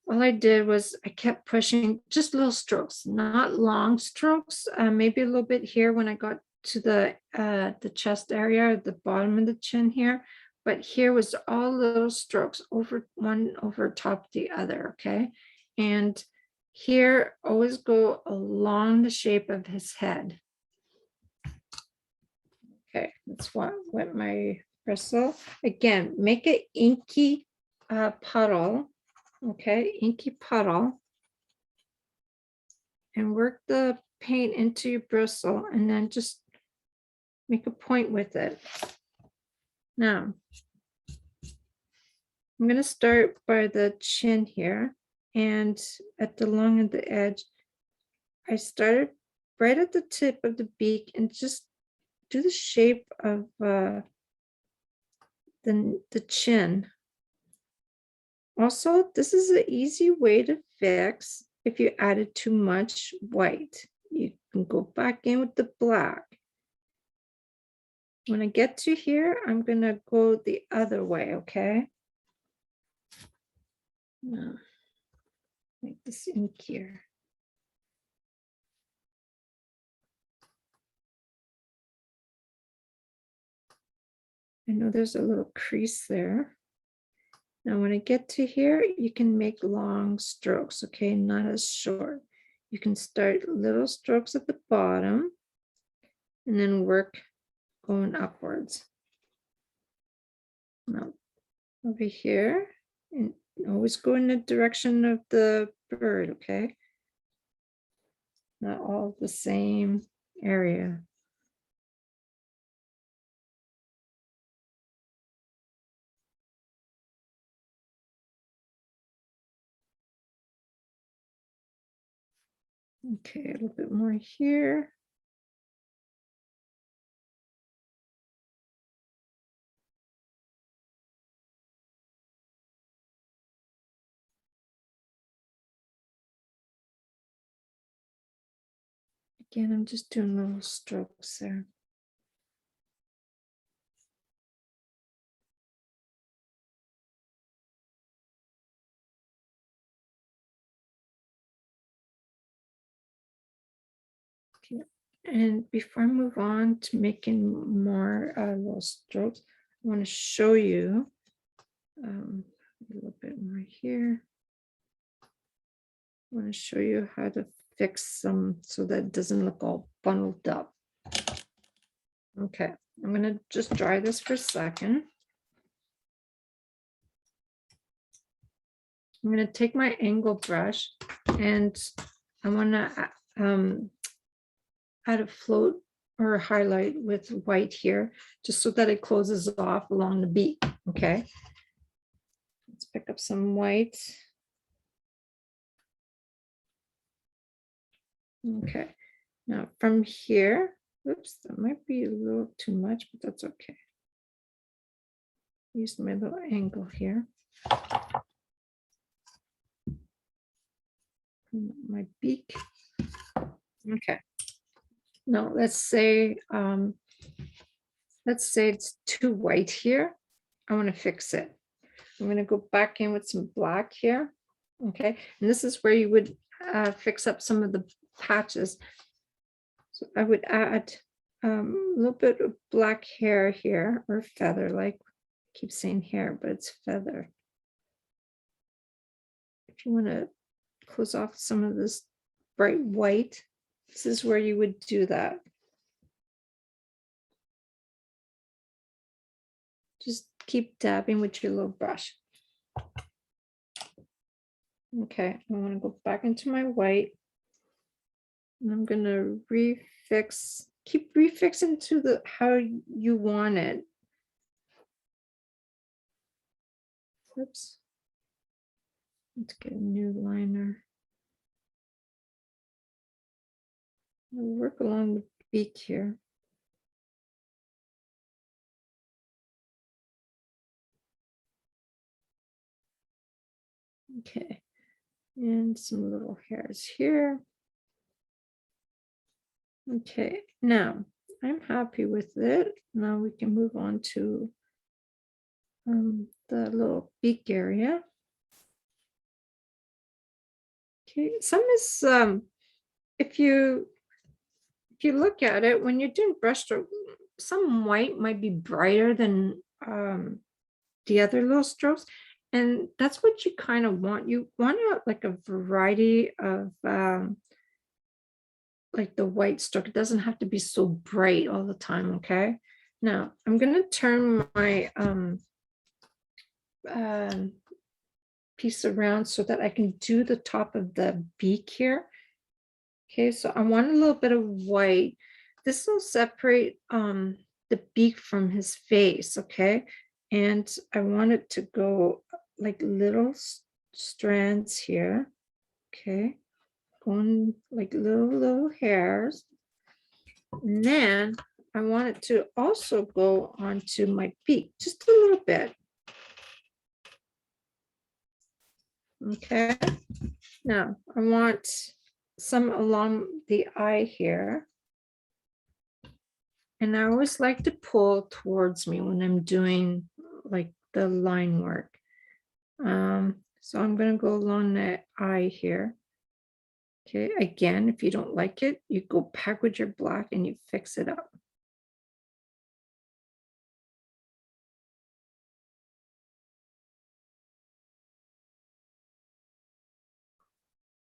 all I did was I kept pushing just little strokes, not long strokes, maybe a little bit here when I got to the chest area, the bottom of the chin here, but here was all little strokes over one over top the other, okay? And here, always go along the shape of his head. Okay, let's wet my bristle. Again, make an inky puddle, okay, inky puddle, and work the paint into your bristle and then just make a point with it. Now, I'm going to start by the chin here, and at the long of the edge, I started right at the tip of the beak and just do the shape of the chin. Also, this is an easy way to fix if you added too much white. You can go back in with the black. When I get to here, I'm going to go the other way, okay? Now, make this ink here. I know there's a little crease there. Now, when I get to here, you can make long strokes, okay? Not as short. You can start little strokes at the bottom and then work going upwards. Now, over here, and always go in the direction of the bird, okay? Not all the same area. Okay, a little bit more here. Again, I'm just doing little strokes there. Okay, and before I move on to making more little strokes, I want to show you a little bit more here. I want to show you how to fix some so that it doesn't look all bundled up. Okay, I'm going to just dry this for a second. I'm going to take my angle brush and I want to add a float or a highlight with white here, just so that it closes off along the beak. Okay. Let's pick up some white. Okay. Now from here, oops, that might be a little too much, but that's okay. Use my little angle here. My beak. Okay. Now let's say it's too white here. I want to fix it. I'm going to go back in with some black here. Okay, and this is where you would fix up some of the patches. So I would add a little bit of black hair here, or feather, like I keep saying hair, but it's feather. If you want to close off some of this bright white, this is where you would do that. Just keep dabbing with your little brush. Okay, I want to go back into my white. And I'm going to refix, keep refixing to the how you want it. Oops. Let's get a new liner. I'll work along the beak here. Okay, and some little hairs here. Okay, now I'm happy with it. Now we can move on to the little beak area. Okay, some is if you look at it when you're doing brushstroke, some white might be brighter than the other little strokes, and that's what you kind of want. You want like a variety of like the white stroke. It doesn't have to be so bright all the time. Okay, now I'm going to turn my piece around so that I can do the top of the beak here. Okay, so I want a little bit of white. This will separate the beak from his face. Okay, and I want it to go like little strands here. Okay, going like little hairs. And then I want it to also go onto my beak just a little bit. Okay, now I want some along the eye here. And I always like to pull towards me when I'm doing like the line work. So I'm going to go along the eye here. Okay, again, if you don't like it, you go back with your black and you fix it up.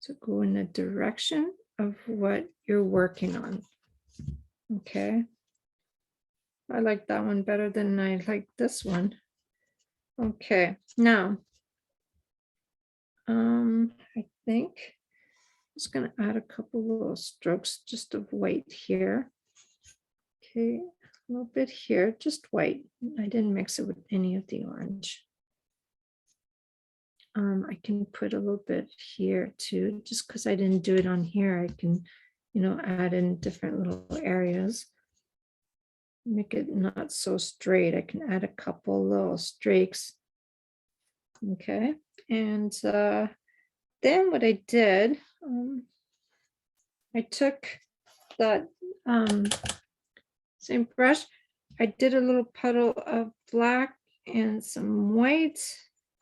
So go in the direction of what you're working on. Okay. I like that one better than I like this one. Okay, now, I think I'm just going to add a couple little strokes just of white here. Okay, a little bit here, just white. I didn't mix it with any of the orange. I can put a little bit here too, just because I didn't do it on here. I can, add in different little areas. Make it not so straight. I can add a couple little streaks. Okay, and then what I did, I took that same brush, I did a little puddle of black and some white,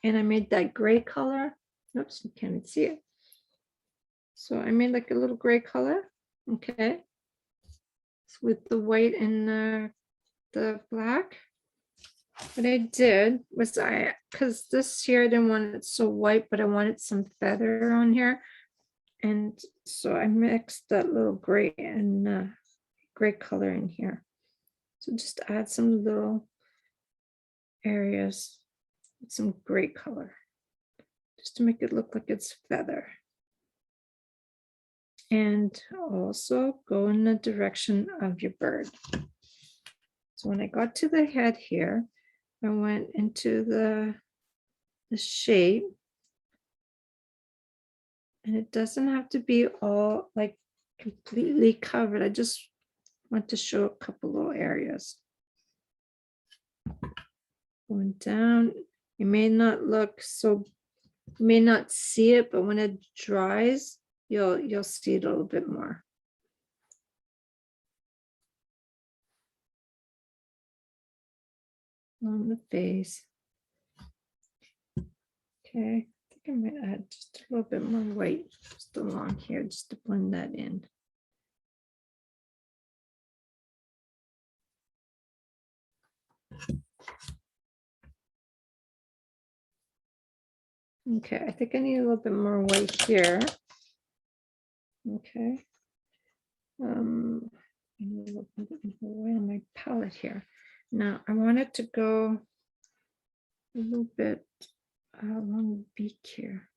and I made that gray color. Oops, you can't see it. So I made like a little gray color. Okay, so with the white and the black. What I did was because this here I didn't want it so white, but I wanted some feather on here. And so I mixed that little gray and gray color in here. So just add some little areas with some gray color, just to make it look like it's feather. And also go in the direction of your bird. So when I got to the head here, I went into the shape. And it doesn't have to be all like completely covered. I just want to show a couple little areas. Going down, you may not look so, you may not see it, but when it dries, you'll see it a little bit more. On the face. Okay, I think I might add just a little bit more white just along here, just to blend that in. Okay, I think I need a little bit more white here. Okay. I need a little bit more white on my palette here. Now I want it to go a little bit along the beak here.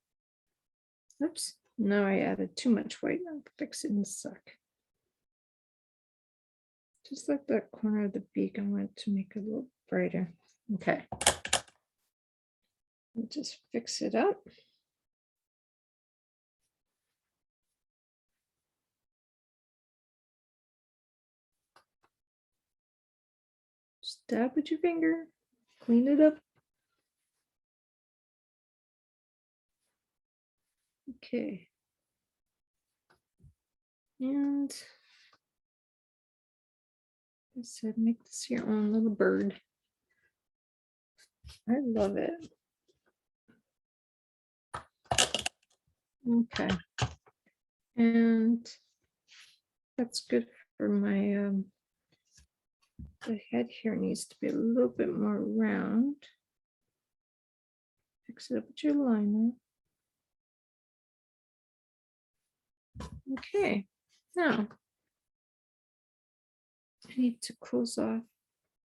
Oops, now I added too much white. I'll fix it in a sec. Just like the corner of the beak, I want to make it a little brighter. Okay. I'll just fix it up. Just dab with your finger, clean it up. Okay. And I said, make this your own little bird. I love it. Okay. And that's good for my, the head here needs to be a little bit more round. Fix it up with your liner. Okay, now I need to close off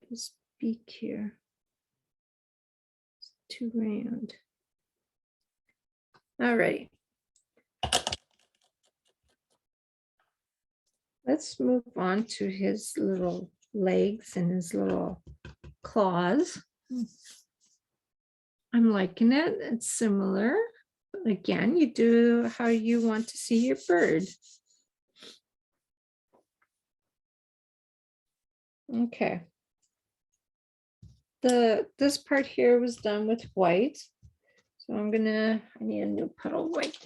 this beak here. It's too round. All right. Let's move on to his little legs and his little claws. I'm liking it. It's similar. But again, you do how you want to see your bird. Okay. This part here was done with white. So I need a new puddle of white.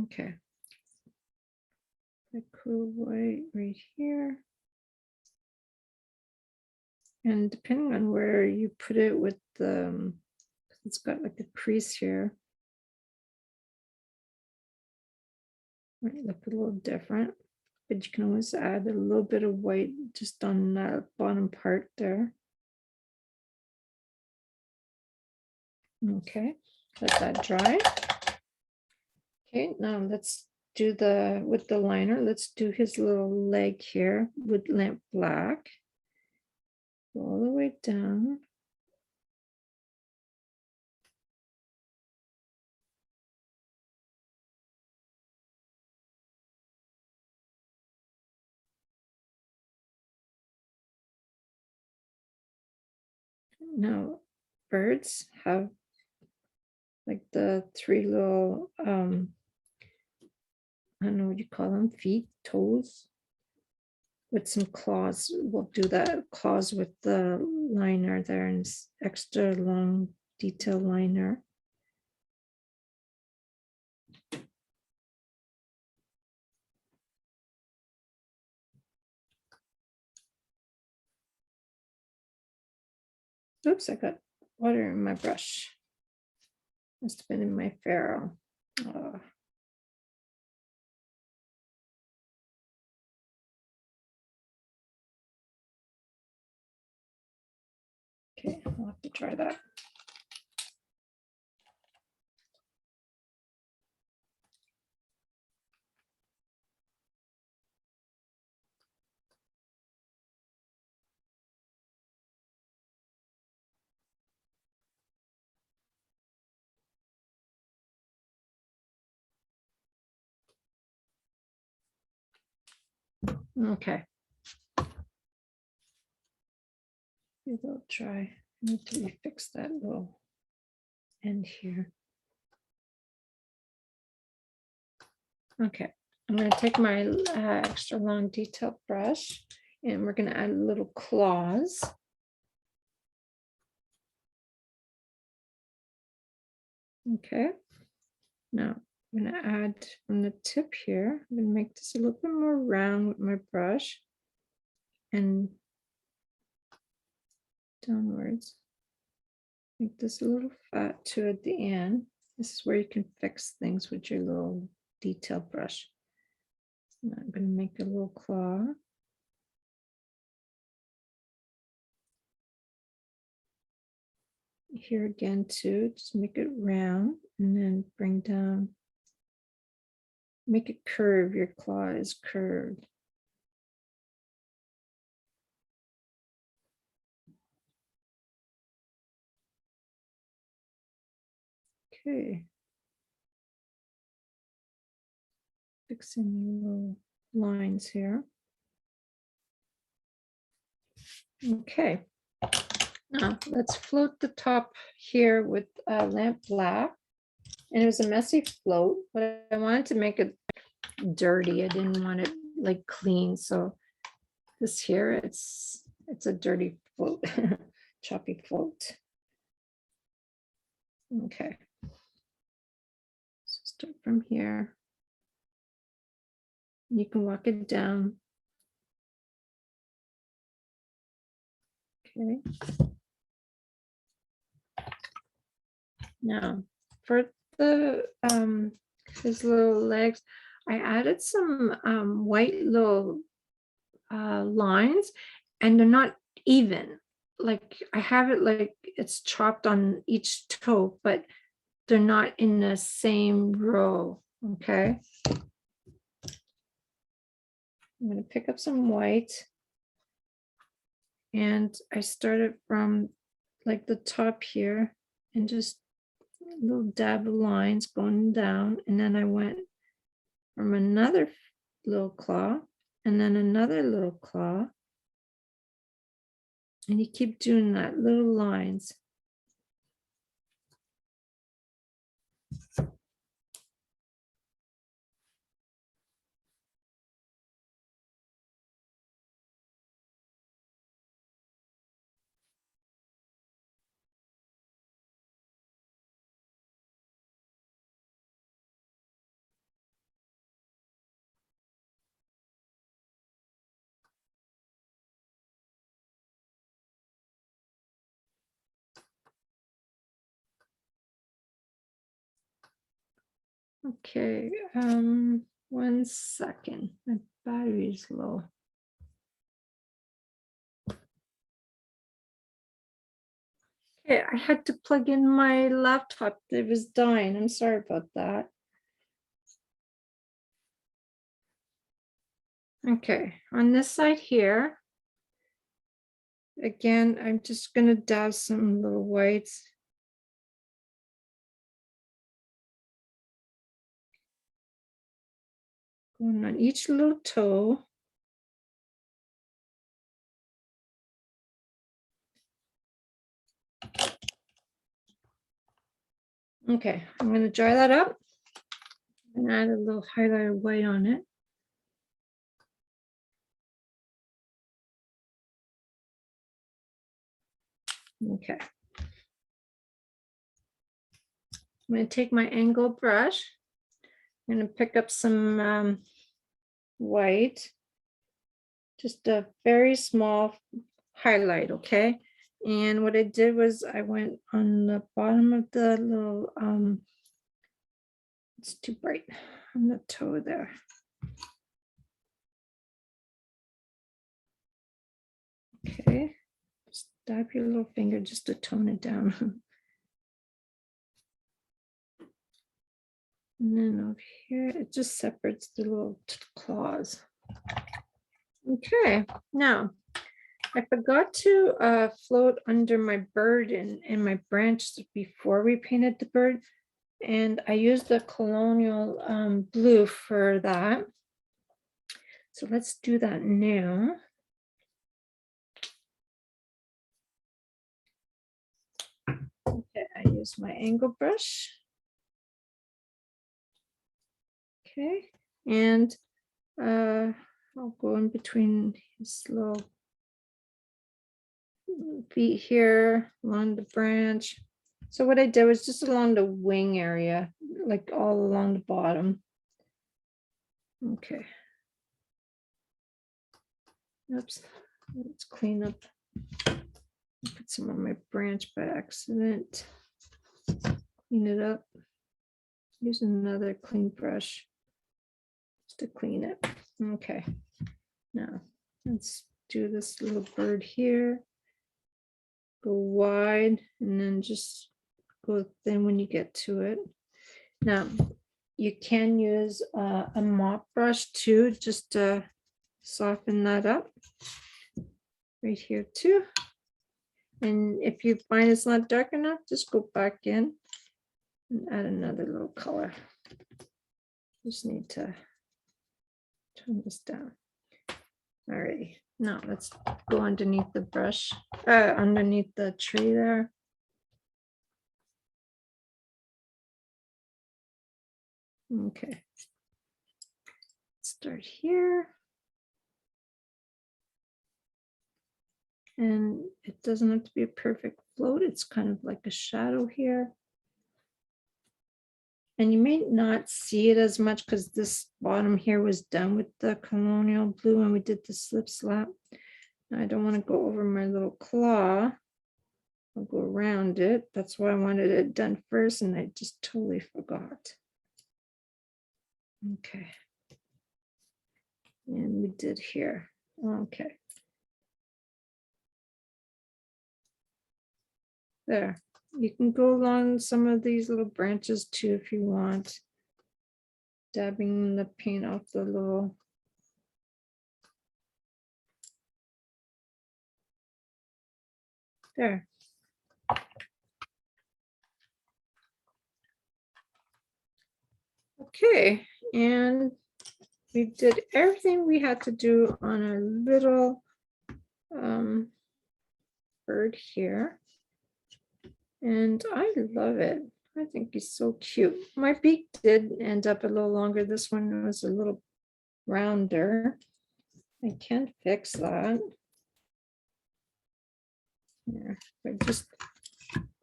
Okay. The cool white right here. And depending on where you put it with the, it's got like a crease here. Might look a little different, but you can always add a little bit of white just on that bottom part there. Okay, let that dry. Okay, now let's do with the liner, let's do his little leg here with lamp black. Go all the way down. Now, birds have like the three little, I don't know what you call them, feet, toes, with some claws. We'll do that claws with the liner there and extra long detail liner. Oops, I got water in my brush. Must have been in my ferrule. Oh. Okay, I'll have to try that. Okay. A little dry. I need to fix that little end here. Okay, I'm going to take my extra long detail brush and we're going to add little claws. Okay, now I'm going to add from the tip here. I'm going to make this a little bit more round with my brush and downwards. Make this a little fat too at the end. This is where you can fix things with your little detail brush. Now I'm going to make a little claw. Here again too, just make it round and then bring down, make it curve. Your claw is curved. Okay. Fixing the little lines here. Okay. Now let's float the top here with lamp black. And it was a messy float, but I wanted to make it dirty. I didn't want it like clean. So this here, it's a dirty float, choppy float. Okay. So start from here. You can walk it down. Okay. Now for the his little legs, I added some white little lines, and they're not even. Like I have it like it's chopped on each toe, but they're not in the same row. Okay. I'm going to pick up some white. And I started from like the top here and just a little dab of lines going down. And then I went from another little claw and then another little claw. And you keep doing that, little lines. Okay, 1 second. My battery is low. Okay, I had to plug in my laptop. It was dying. I'm sorry about that. Okay, on this side here, again, I'm just going to dab some little whites. Going on each little toe. Okay, I'm going to dry that up and add a little highlighter white on it. Okay. I'm going to take my angle brush. I'm going to pick up some white, just a very small highlight, okay? And what I did was I went on the bottom of the little, it's too bright on the toe there. Okay, just dab your little finger just to tone it down. And then over here, it just separates the little claws. Okay, now I forgot to float under my bird and my branch before we painted the bird. And I used the colonial blue for that. So let's do that now. Okay, I use my angle brush. Okay, and I'll go in between his little feet here along the branch. So what I did was just along the wing area, like all along the bottom. Okay. Oops, let's clean up. Put some on my branch by accident. Clean it up. Use another clean brush just to clean it. Okay. Now let's do this little bird here. Go wide and then just go thin when you get to it. Now you can use a mop brush too, just to soften that up. Right here too. And if you find it's not dark enough, just go back in and add another little color. Just need to turn this down. Alrighty, now let's go underneath the brush, underneath the tree there. Okay, start here. And it doesn't have to be a perfect float. It's kind of like a shadow here. And you may not see it as much because this bottom here was done with the colonial blue when we did the slip slap. I don't want to go over my little claw. I'll go around it. That's why I wanted it done first and I just totally forgot. Okay. And we did here. Okay. There. You can go along some of these little branches too if you want. Dabbing the paint off the little. There. Okay, and we did everything we had to do on our little bird here. And I love it. I think he's so cute. My beak did end up a little longer. This one was a little rounder. I can fix that. Yeah, by just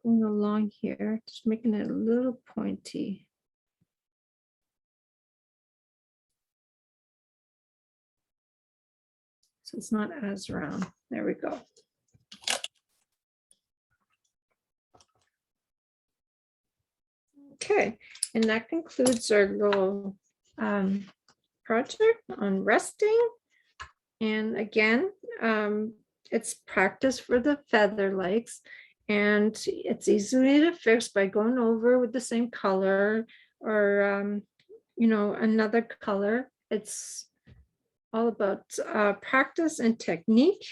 going along here, just making it a little pointy. So it's not as round. There we go. Okay, and that concludes our little project on resting. And again, it's practice for the feather likes, and it's easily to fix by going over with the same color or another color. It's all about practice and technique.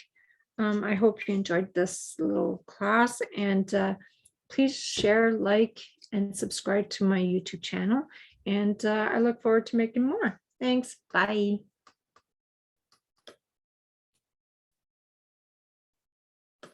I hope you enjoyed this little class, and please share, like, and subscribe to my YouTube channel. And I look forward to making more. Thanks. Bye.